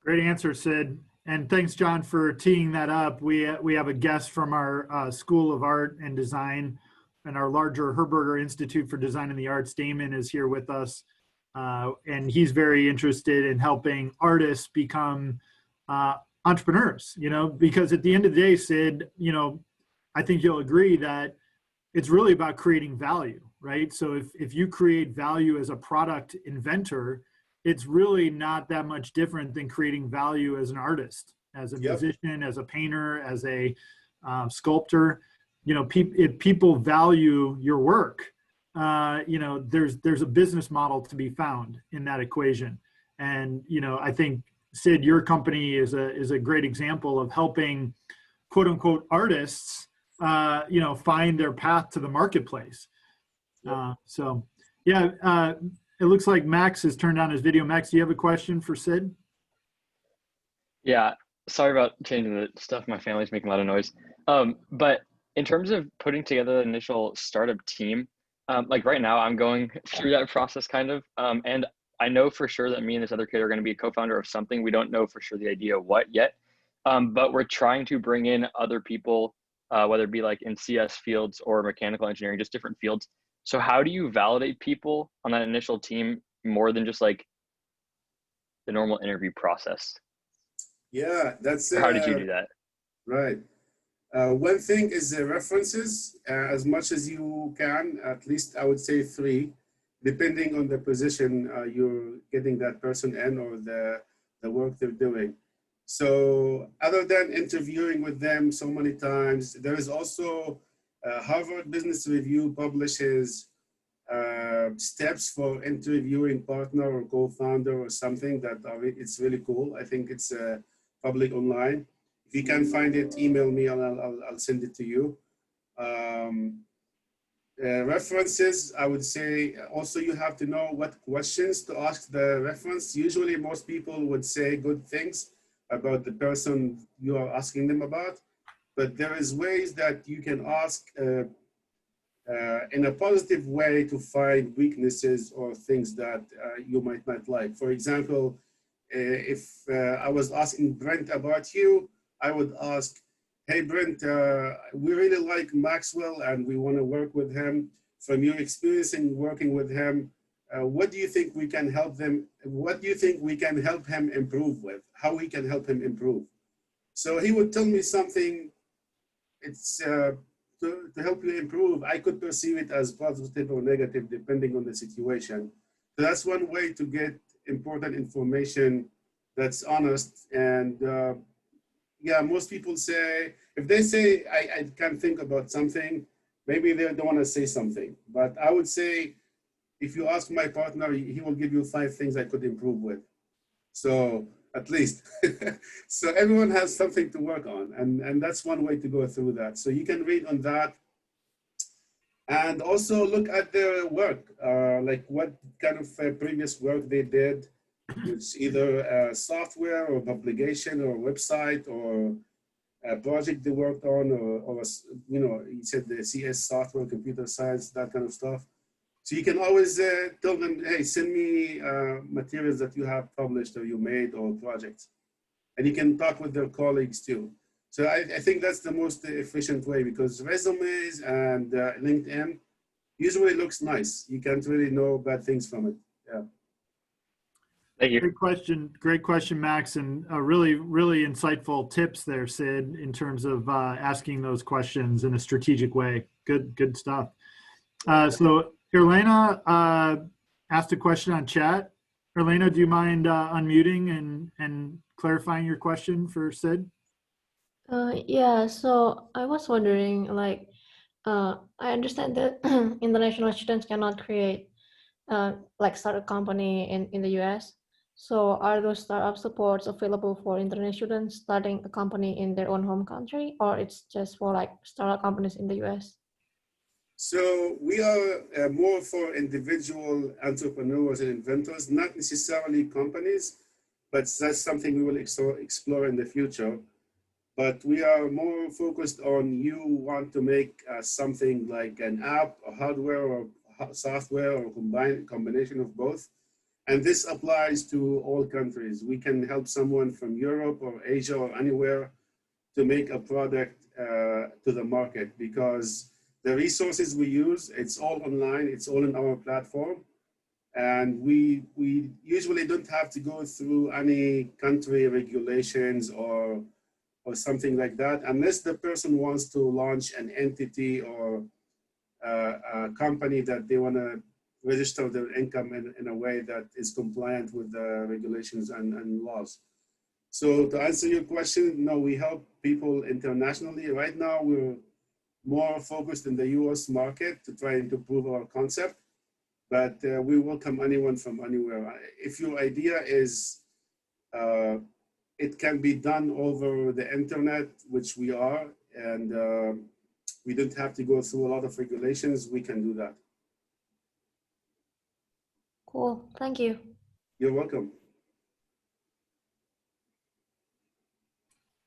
Great answer, Sid. And thanks, John, for teeing that up. We have a guest from our School of Art and Design and our larger Herberger Institute for Design and the Arts. Damon is here with us. And he's very interested in helping artists become entrepreneurs, because at the end of the day, Sid, I think you'll agree that it's really about creating value, right? So if you create value as a product inventor, it's really not that much different than creating value as an artist, as a musician, as a painter, as a sculptor. If people value your work, there's a business model to be found in that equation. And, I think, Sid, your company is a great example of helping quote unquote artists, find their path to the marketplace. It looks like Max has turned on his video. Max, do you have a question for Sid? Yeah, sorry about changing the stuff. My family's making a lot of noise. But in terms of putting together the initial startup team, like right now I'm going through that process kind of, and I know for sure that me and this other kid are going to be a co-founder of something. We don't know for sure the idea of what yet, but we're trying to bring in other people, whether it be like in CS fields or mechanical engineering, just different fields. So how do you validate people on that initial team more than just like the normal interview process? Yeah, that's how did you do that? Right. One thing is the references, as much as you can, at least I would say 3, depending on the position you're getting that person in or the work they're doing. So other than interviewing with them so many times, there is also Harvard Business Review publishes steps for interviewing partner or co-founder or something that it's really cool. I think it's public online. If you can find it, email me and I'll send it to you. References, I would say also you have to know what questions to ask the reference. Usually most people would say good things about the person you are asking them about, but there is ways that you can ask in a positive way to find weaknesses or things that you might not like. For example, if I was asking Brent about you, I would ask, hey Brent, we really like Maxwell and we want to work with him. From your experience in working with him, what do you think we can help them? What do you think we can help him improve with? How we can help him improve? So he would tell me something. It's to help you improve. I could perceive it as positive or negative depending on the situation. So that's one way to get important information that's honest. And most people say, if they say, I can't think about something, maybe they don't want to say something. But I would say, if you ask my partner, he will give you 5 things I could improve with. So at least. So everyone has something to work on. And that's one way to go through that. So you can read on that. And also look at their work, like what kind of previous work they did. It's either software or publication or website or a project they worked on or you said the CS software, computer science, that kind of stuff. So you can always tell them, hey, send me materials that you have published or you made or projects. And you can talk with their colleagues too. So I think that's the most efficient way because resumes and LinkedIn usually looks nice. You can't really know bad things from it. Yeah. Thank you. Great question, Max, and really, really insightful tips there, Sid, in terms of asking those questions in a strategic way. Good stuff. So Irlena asked a question on chat. Elena, do you mind unmuting and clarifying your question for Sid? Yeah, so I was wondering, like, I understand that international students cannot create like start a company in the US. So are those startup supports available for international students starting a company in their own home country, or it's just for like startup companies in the US? So we are more for individual entrepreneurs and inventors, not necessarily companies, but that's something we will explore in the future. But we are more focused on you want to make something like an app, or hardware, or software, or combination of both. And this applies to all countries. We can help someone from Europe or Asia or anywhere to make a product to the market, because the resources we use, it's all online, it's all in our platform. And we usually don't have to go through any country regulations or something like that, unless the person wants to launch an entity or a company that they want to register their income in a way that is compliant with the regulations and laws. So to answer your question, no, we help people internationally. Right now, we're more focused in the US market to try and to prove our concept, but we welcome anyone from anywhere. If your idea is it can be done over the internet, which we are, and we don't have to go through a lot of regulations, we can do that. Cool, thank you. You're welcome.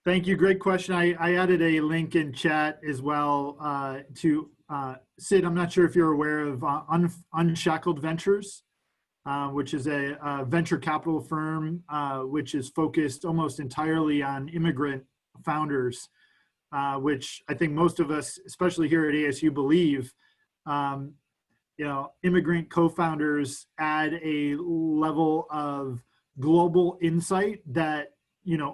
Thank you. Great question. I added a link in chat as well to Sid. I'm not sure if you're aware of Unshackled Ventures, which is a venture capital firm which is focused almost entirely on immigrant founders, which I think most of us, especially here at ASU, believe. Immigrant co-founders add a level of global insight that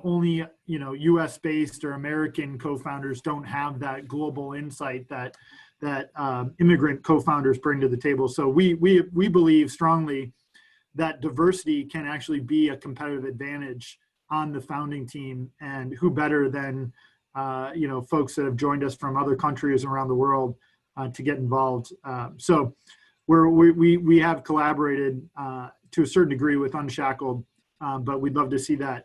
only US based or American co-founders don't have, that global insight that immigrant co-founders bring to the table. So we believe strongly that diversity can actually be a competitive advantage on the founding team, and who better than folks that have joined us from other countries around the world to get involved. So we have collaborated to a certain degree with Unshackled, but we'd love to see that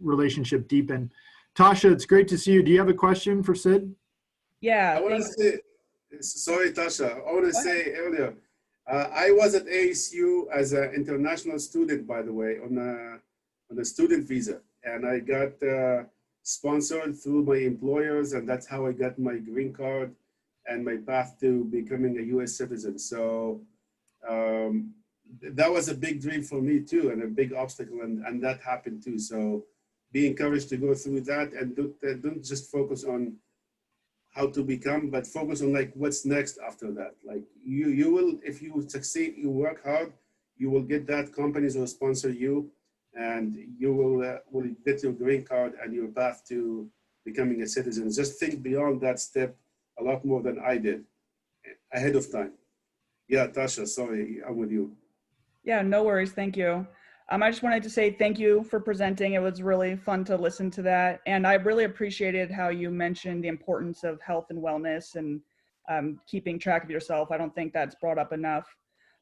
relationship deepen. Tasha, it's great to see you. Do you have a question for Sid? Yeah. I want to say, sorry, Tasha. I want to say earlier, I was at ASU as an international student, by the way, on a student visa, and I got sponsored through my employers, and that's how I got my green card and my path to becoming a US citizen. So that was a big dream for me too, and a big obstacle, and that happened too. So be encouraged to go through that, and don't just focus on how to become, but focus on like what's next after that. Like you will, if you succeed, you work hard, you will get that, companies will sponsor you, and you will get your green card and your path to becoming a citizen. Just think beyond that step a lot more than I did ahead of time. Yeah, Tasha, sorry, I'm with you. Yeah, no worries. Thank you. I just wanted to say thank you for presenting. It was really fun to listen to that. And I really appreciated how you mentioned the importance of health and wellness and keeping track of yourself. I don't think that's brought up enough.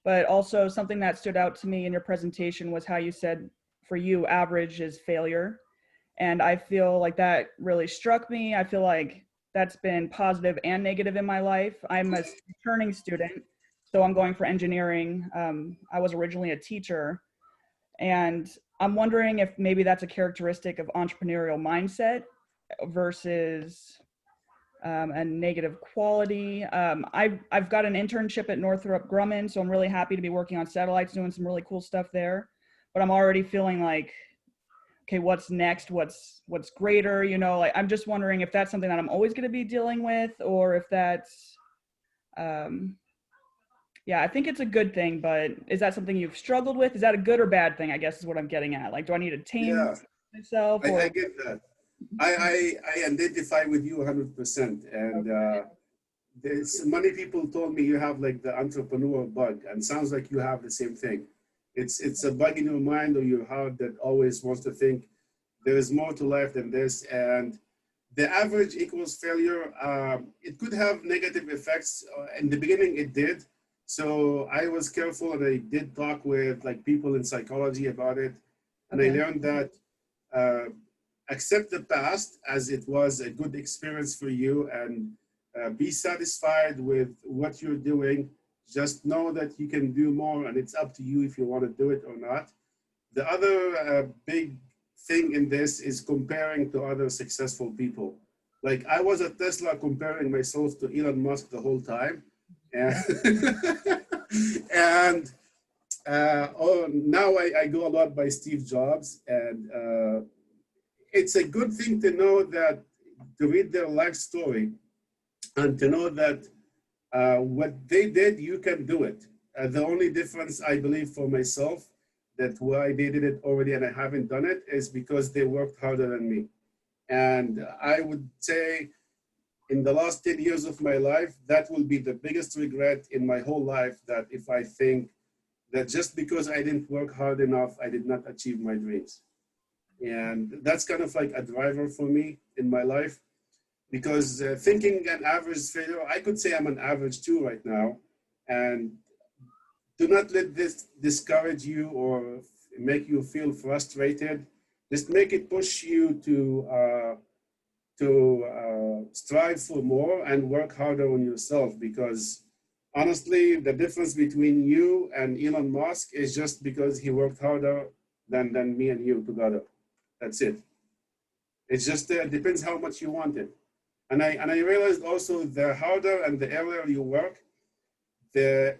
But also something that stood out to me in your presentation was how you said, for you, average is failure. And I feel like that really struck me. I feel like that's been positive and negative in my life. I'm a returning student, so I'm going for engineering. I was originally a teacher. And I'm wondering if maybe that's a characteristic of entrepreneurial mindset versus a negative quality. I've got an internship at Northrop Grumman, so I'm really happy to be working on satellites, doing some really cool stuff there. But I'm already feeling like, okay, what's next? What's greater? Like I'm just wondering if that's something that I'm always going to be dealing with, or if that's yeah, I think it's a good thing, but is that something you've struggled with? Is that a good or bad thing, I guess is what I'm getting at. Like, do I need to tame myself? Or... I get that. I identify with you 100%. And there's many people told me you have like the entrepreneur bug, and sounds like you have the same thing. It's a bug in your mind or your heart that always wants to think there is more to life than this. And the average equals failure. It could have negative effects. In the beginning, it did. So I was careful, and I did talk with like people in psychology about it. And I learned that accept the past as it was a good experience for you, and be satisfied with what you're doing. Just know that you can do more, and it's up to you if you want to do it or not. The other big thing in this is comparing to other successful people. Like I was at Tesla comparing myself to Elon Musk the whole time. And, and now I go a lot by Steve Jobs, and it's a good thing to know that, to read their life story and to know that what they did, you can do it. The only difference I believe for myself, that why they did it already and I haven't done it, is because they worked harder than me. And I would say in the last 10 years of my life, that will be the biggest regret in my whole life, that if I think that just because I didn't work hard enough, I did not achieve my dreams. And that's kind of like a driver for me in my life, because thinking an average failure, I could say I'm an average too right now. And do not let this discourage you or make you feel frustrated. Just make it push you to strive for more and work harder on yourself, because honestly, the difference between you and Elon Musk is just because he worked harder than me and you together. That's it. It just depends how much you want it. And I realized also the harder and the earlier you work, the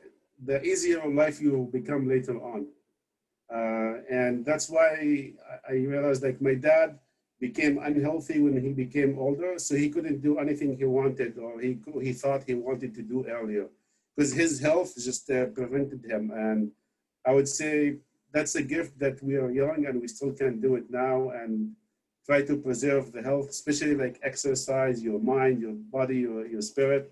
easier life you will become later on. And that's why I realized, like, my dad became unhealthy when he became older, so he couldn't do anything he wanted or he thought he wanted to do earlier, because his health just prevented him. And I would say that's a gift that we are young and we still can do it now, and try to preserve the health, especially like exercise, your mind, your body, your spirit.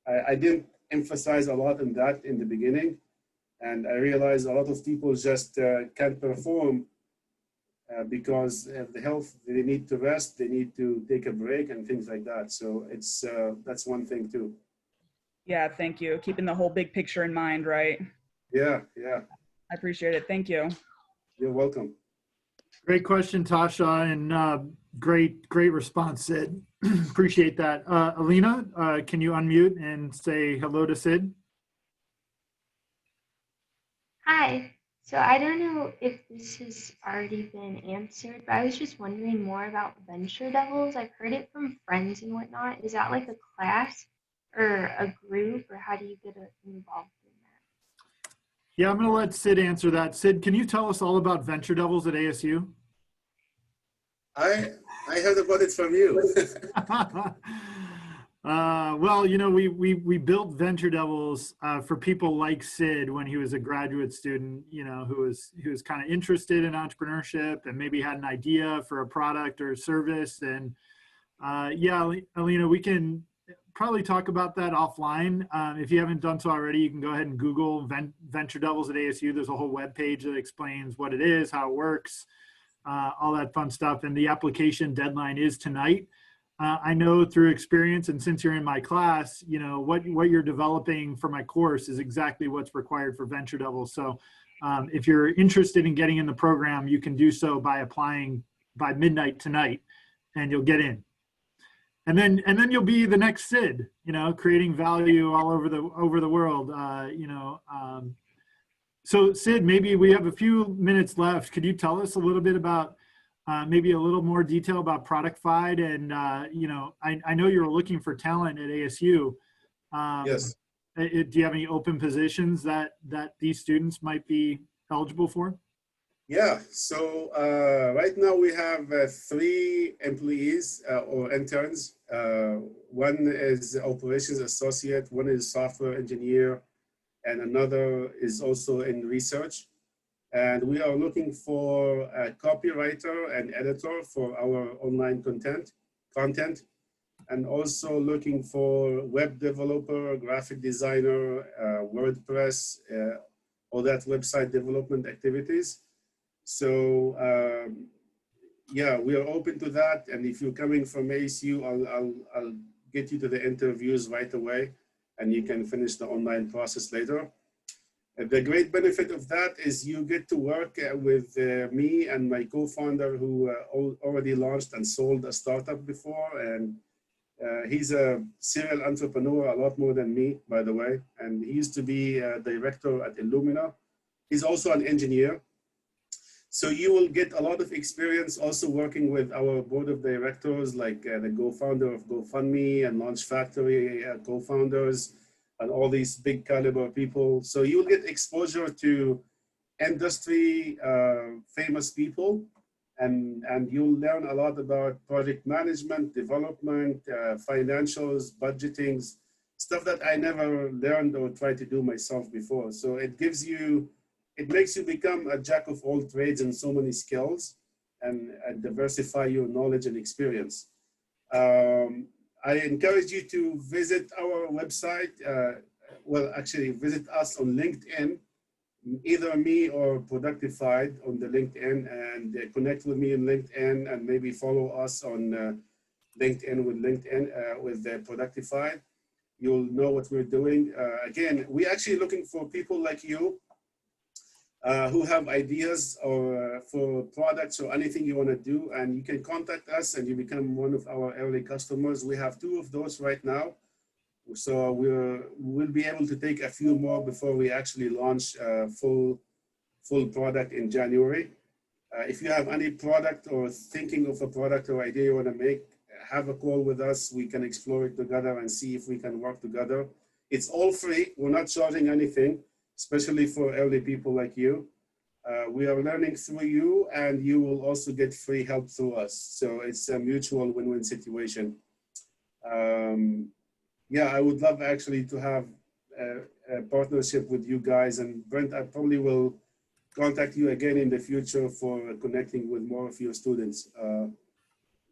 I didn't emphasize a lot on that in the beginning. And I realized a lot of people just can't perform because of the health. They need to rest, they need to take a break and things like that. So it's that's one thing too. Yeah, thank you. Keeping the whole big picture in mind, right? Yeah. I appreciate it. Thank you. You're welcome. Great question, Tasha, and great response, Sid. Appreciate that. Alina, can you unmute and say hello to Sid? Hi. So I don't know if this has already been answered, but I was just wondering more about Venture Devils. I've heard it from friends and whatnot. Is that like a class or a group, or how do you get involved in that? Yeah, I'm going to let Sid answer that. Sid, can you tell us all about Venture Devils at ASU? I heard about it from you. Well, you know, we built Venture Devils for people like Sid when he was a graduate student, you know, who was kind of interested in entrepreneurship and maybe had an idea for a product or service. And yeah, Alina, we can probably talk about that offline. If you haven't done so already, you can go ahead and Google Venture Devils at ASU. There's a whole web page that explains what it is, how it works, all that fun stuff. And the application deadline is tonight. I know through experience, and since you're in my class, you know, what you're developing for my course is exactly what's required for Venture Devils. So if you're interested in getting in the program, you can do so by applying by midnight tonight, and you'll get in. And then you'll be the next Sid, you know, creating value all over the world, you know. So Sid, maybe we have a few minutes left. Could you tell us a little bit about maybe a little more detail about ProductFied? And, you know, I know you're looking for talent at ASU. Yes. Do you have any open positions that these students might be eligible for? Yeah, so right now we have 3 employees or interns. One is operations associate, one is software engineer, and another is also in research. And we are looking for a copywriter and editor for our online content, and also looking for web developer, graphic designer, WordPress, all that website development activities. So yeah, we are open to that. And if you're coming from ASU, I'll get you to the interviews right away, and you can finish the online process later. The great benefit of that is you get to work with me and my co-founder who already launched and sold a startup before. And he's a serial entrepreneur, a lot more than me, by the way. And he used to be a director at Illumina. He's also an engineer. So you will get a lot of experience also working with our board of directors, like the co-founder of GoFundMe and Launch Factory co-founders, and all these big caliber people. So you'll get exposure to industry famous people, and you'll learn a lot about project management, development, financials, budgeting, stuff that I never learned or tried to do myself before. So it makes you become a jack of all trades in so many skills, and diversify your knowledge and experience. I encourage you to visit our website. Well, actually visit us on LinkedIn, either me or Productified on the LinkedIn, and connect with me on LinkedIn, and maybe follow us on LinkedIn with Productified. You'll know what we're doing. Again, we're actually looking for people like you who have ideas or for products or anything you want to do, and you can contact us and you become one of our early customers. We have 2 of those right now, so we'll be able to take a few more before we actually launch full product in January. If you have any product or thinking of a product or idea you want to make, have a call with us. We can explore it together and see if we can work together. It's all free. We're not charging anything, especially for early people like you. We are learning through you, and you will also get free help through us. So it's a mutual win-win situation. Yeah, I would love actually to have a partnership with you guys. And Brent, I probably will contact you again in the future for connecting with more of your students.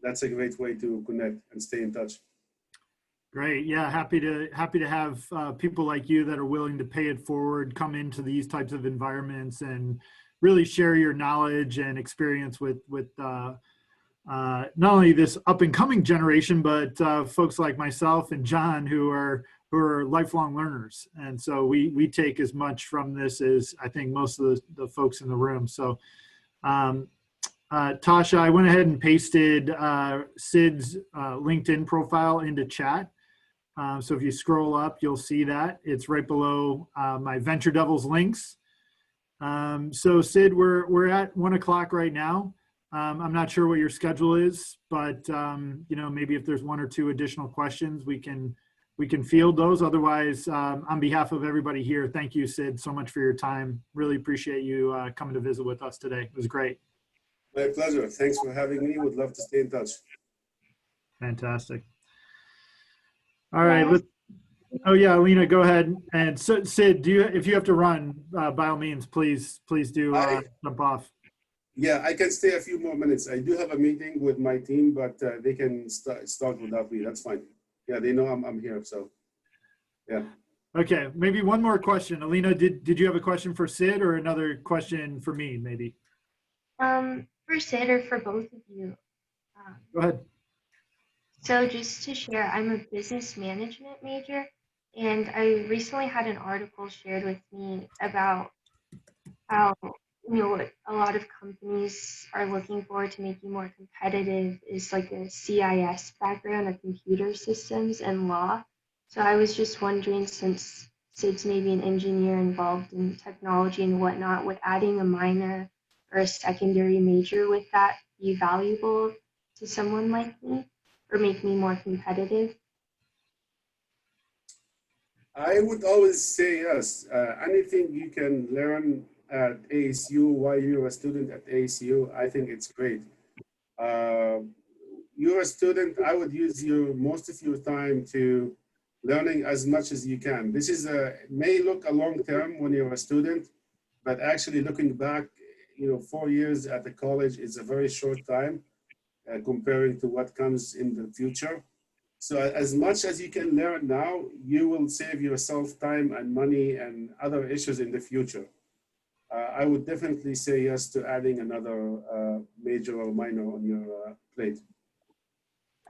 That's a great way to connect and stay in touch. Great. Yeah, happy to have people like you that are willing to pay it forward, come into these types of environments, and really share your knowledge and experience with not only this up and coming generation, but folks like myself and John who are lifelong learners. And so we take as much from this as I think most of the folks in the room. So Tasha, I went ahead and pasted Sid's LinkedIn profile into chat. So if you scroll up, you'll see that. It's right below my Venture Devils links. So Sid, we're at 1 o'clock right now. I'm not sure what your schedule is, but maybe if there's 1 or 2 additional questions, we can field those. Otherwise, on behalf of everybody here, thank you, Sid, so much for your time. Really appreciate you coming to visit with us today. It was great. My pleasure. Thanks for having me. Would love to stay in touch. Fantastic. All right. Oh yeah, Alina, go ahead. And so, Sid, if you have to run, by all means, please do jump off. Yeah, I can stay a few more minutes. I do have a meeting with my team, but they can start without me. That's fine. Yeah, they know I'm here. So, yeah. Okay, maybe one more question. Alina, did you have a question for Sid or another question for me, maybe? For Sid or for both of you. Go ahead. So just to share, I'm a business management major, and I recently had an article shared with me about how, what a lot of companies are looking for to make you more competitive is like a CIS background, of computer systems and law. So I was just wondering, since Sid's maybe an engineer involved in technology and whatnot, would adding a minor or a secondary major with that be valuable to someone like me, or make me more competitive? I would always say yes. Anything you can learn at ASU while you're a student at ASU, I think it's great. You're a student, I would use most of your time to learning as much as you can. This may look a long term when you're a student, but actually looking back, 4 years at the college is a very short time comparing to what comes in the future. So as much as you can learn now, you will save yourself time and money and other issues in the future. I would definitely say yes to adding another major or minor on your plate.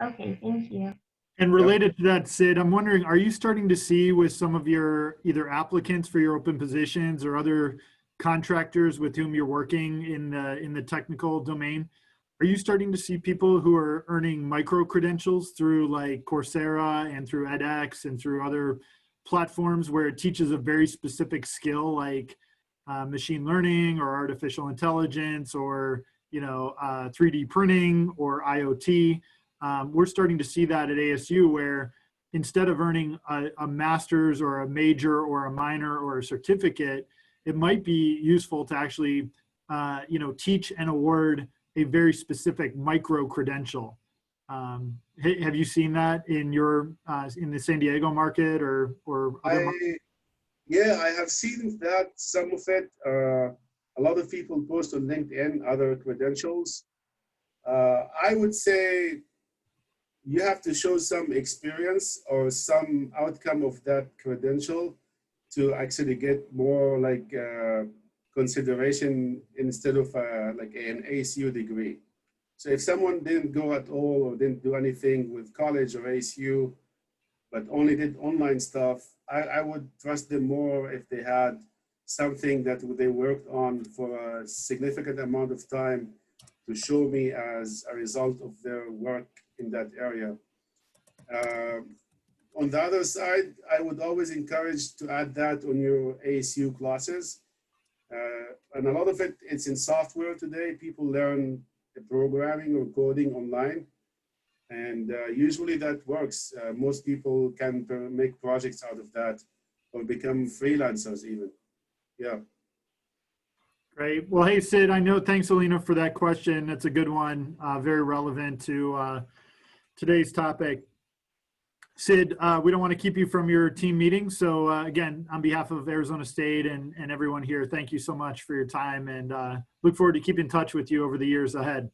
Okay, thank you. And related to that, Sid, I'm wondering, are you starting to see with some of your either applicants for your open positions or other contractors with whom you're working in the technical domain, are you starting to see people who are earning micro credentials through like Coursera and through edX and through other platforms where it teaches a very specific skill like machine learning or artificial intelligence or 3D printing or IoT? We're starting to see that at ASU where instead of earning a master's or a major or a minor or a certificate, it might be useful to actually, teach and award a very specific micro credential. Have you seen that in your in the San Diego market or other markets? Yeah, I have seen that, some of it. A lot of people post on LinkedIn other credentials. I would say you have to show some experience or some outcome of that credential to actually get more like consideration instead of like an ASU degree. So if someone didn't go at all or didn't do anything with college or ASU, but only did online stuff, I would trust them more if they had something that they worked on for a significant amount of time to show me as a result of their work in that area. On the other side, I would always encourage to add that on your ASU classes. And a lot of it's in software today. People learn the programming or coding online. And usually that works. Most people can make projects out of that or become freelancers even. Yeah. Great. Well, hey, Sid, thanks, Alina, for that question. That's a good one, very relevant to today's topic. Sid, we don't want to keep you from your team meeting. So again, on behalf of Arizona State and everyone here, thank you so much for your time and look forward to keeping in touch with you over the years ahead.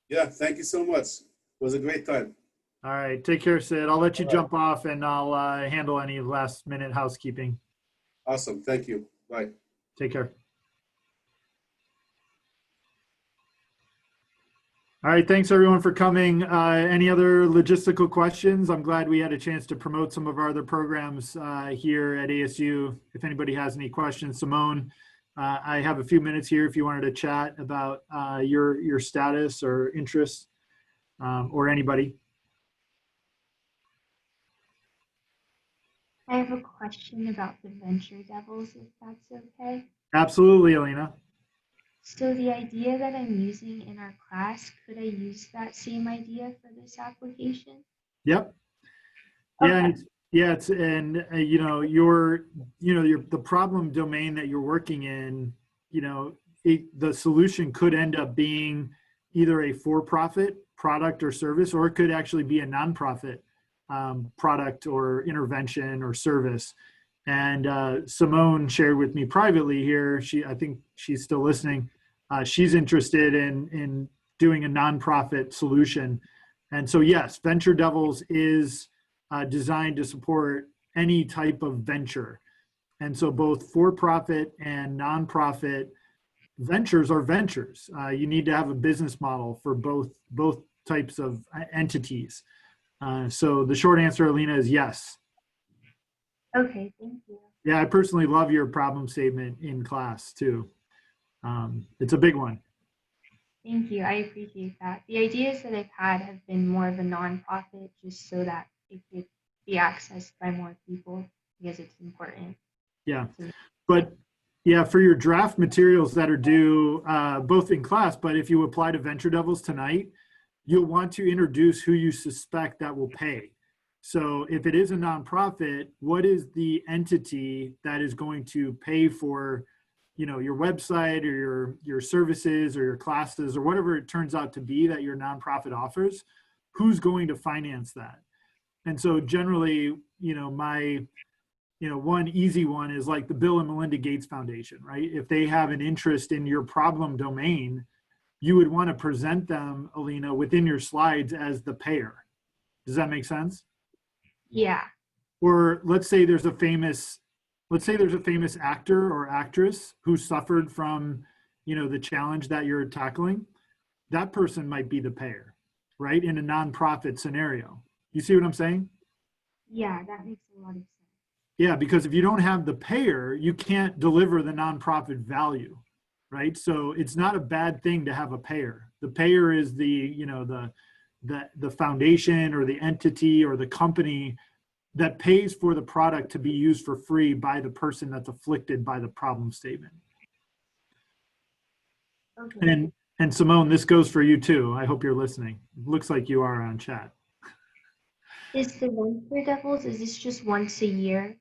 Yeah, thank you so much. It was a great time. All right. Take care, Sid. I'll let you jump off and I'll handle any last minute housekeeping. Awesome. Thank you. Bye. Take care. All right, thanks everyone for coming. Any other logistical questions? I'm glad we had a chance to promote some of our other programs here at ASU. If anybody has any questions, Simone, I have a few minutes here if you wanted to chat about your status or interests or anybody. I have a question about the Venture Devils, if that's okay. Absolutely, Alina. So the idea that I'm using in our class, could I use that same idea for this application? Yep. Okay. Yeah, the problem domain that you're working in, the solution could end up being either a for-profit product or service, or it could actually be a nonprofit product or intervention or service. And Simone shared with me privately here, I think she's still listening. She's interested in doing a nonprofit solution. And so yes, Venture Devils is designed to support any type of venture. And so both for-profit and nonprofit ventures are ventures. You need to have a business model for both types of entities. So the short answer, Alina, is yes. Okay, thank you. Yeah, I personally love your problem statement in class too. It's a big one. Thank you. I appreciate that. The ideas that I've had have been more of a nonprofit, just so that it could be accessed by more people because it's important. Yeah, but yeah, for your draft materials that are due both in class, but if you apply to Venture Devils tonight, you'll want to introduce who you suspect that will pay. So if it is a nonprofit, what is the entity that is going to pay for, your website or your services or your classes or whatever it turns out to be that your nonprofit offers? Who's going to finance that? And so generally, one easy one is like the Bill and Melinda Gates Foundation, right? If they have an interest in your problem domain, you would want to present them, Alina, within your slides as the payer. Does that make sense? Yeah. Or let's say there's a famous let's say there's a famous actor or actress who suffered from, the challenge that you're tackling. That person might be the payer, right? In a nonprofit scenario. You see what I'm saying? Yeah, that makes a lot of sense. Yeah, because if you don't have the payer, you can't deliver the nonprofit value, right? So it's not a bad thing to have a payer. The payer is the foundation or the entity or the company that pays for the product to be used for free by the person that's afflicted by the problem statement. Okay. And Simone, this goes for you too. I hope you're listening. It looks like you are on chat. Is the Venture Devils, is this just once a year?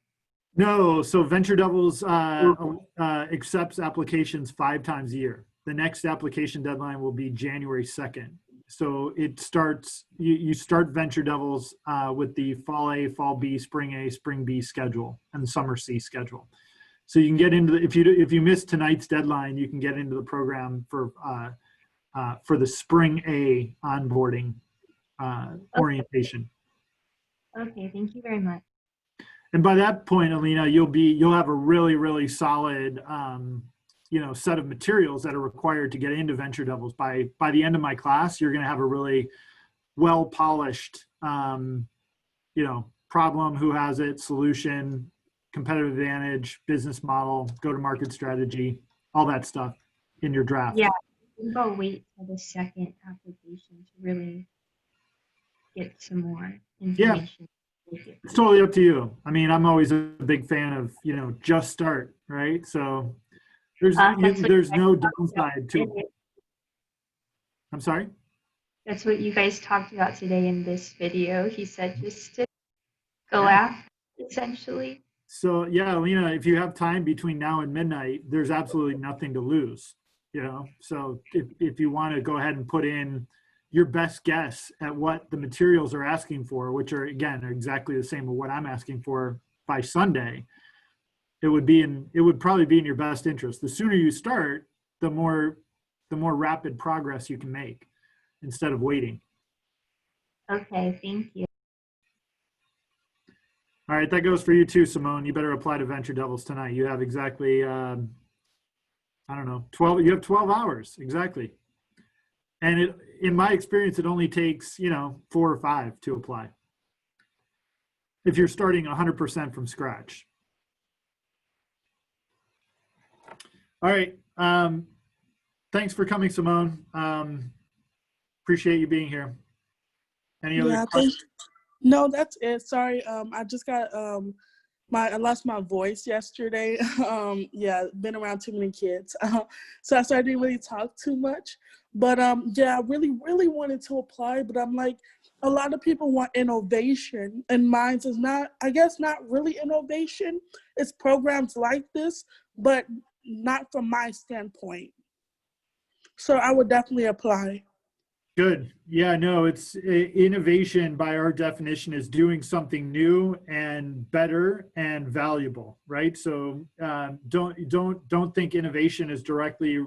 No, so Venture Devils accepts applications 5 times a year. The next application deadline will be January 2nd. So it starts, you start Venture Devils with the Fall A, Fall B, Spring B schedule and the Summer C schedule. So you can get into the, if you miss tonight's deadline, you can get into the program for the Spring A onboarding orientation. Okay, thank you very much. And by that point, Alina, you'll have a really, really solid, set of materials that are required to get into Venture Devils. By the end of my class, you're going to have a really well polished, problem, who has it, solution, competitive advantage, business model, go-to-market strategy, all that stuff in your draft. Yeah, I think I'll wait for the second application to really get some more information. It's totally up to you. I mean, I'm always a big fan of, just start, right? So there's no downside to it. I'm sorry? That's what you guys talked about today in this video. He said just to go after, essentially. So yeah, Alina, if you have time between now and midnight, there's absolutely nothing to lose, So if you want to go ahead and put in your best guess at what the materials are asking for, which are exactly the same as what I'm asking for by Sunday, it would probably be in your best interest. The sooner you start, the more rapid progress you can make instead of waiting. Okay, thank you. All right, that goes for you too, Simone. You better apply to Venture Devils tonight. You have exactly, 12, you have 12 hours, exactly. And in my experience, it only takes, 4 or 5 to apply. If you're starting 100% from scratch. All right. Thanks for coming, Simone. Appreciate you being here. Any other questions? No, that's it. Sorry. I just got, I lost my voice yesterday. Been around too many kids. So I started didn't really talk too much. But I really, really wanted to apply, but I'm like, a lot of people want innovation, and mine is not really innovation. It's programs like this, but not from my standpoint. So I would definitely apply. Good. Yeah, no, it's innovation by our definition is doing something new and better and valuable, right? So don't think innovation is directly,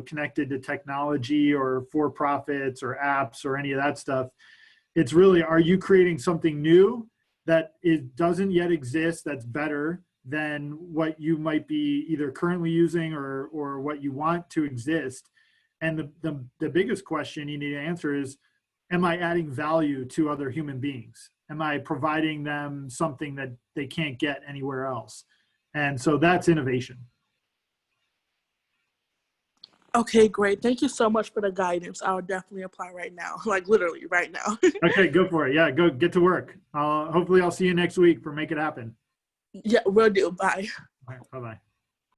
connected to technology or for-profits or apps or any of that stuff. It's really, are you creating something new that doesn't yet exist that's better than what you might be either currently using or what you want to exist? And the biggest question you need to answer is, am I adding value to other human beings? Am I providing them something that they can't get anywhere else? And so that's innovation. Okay, great. Thank you so much for the guidance. I'll definitely apply right now, like literally right now. Okay, go for it. Yeah, go get to work. Hopefully I'll see you next week for Make It Happen. Yeah, will do. Bye. All right, bye-bye.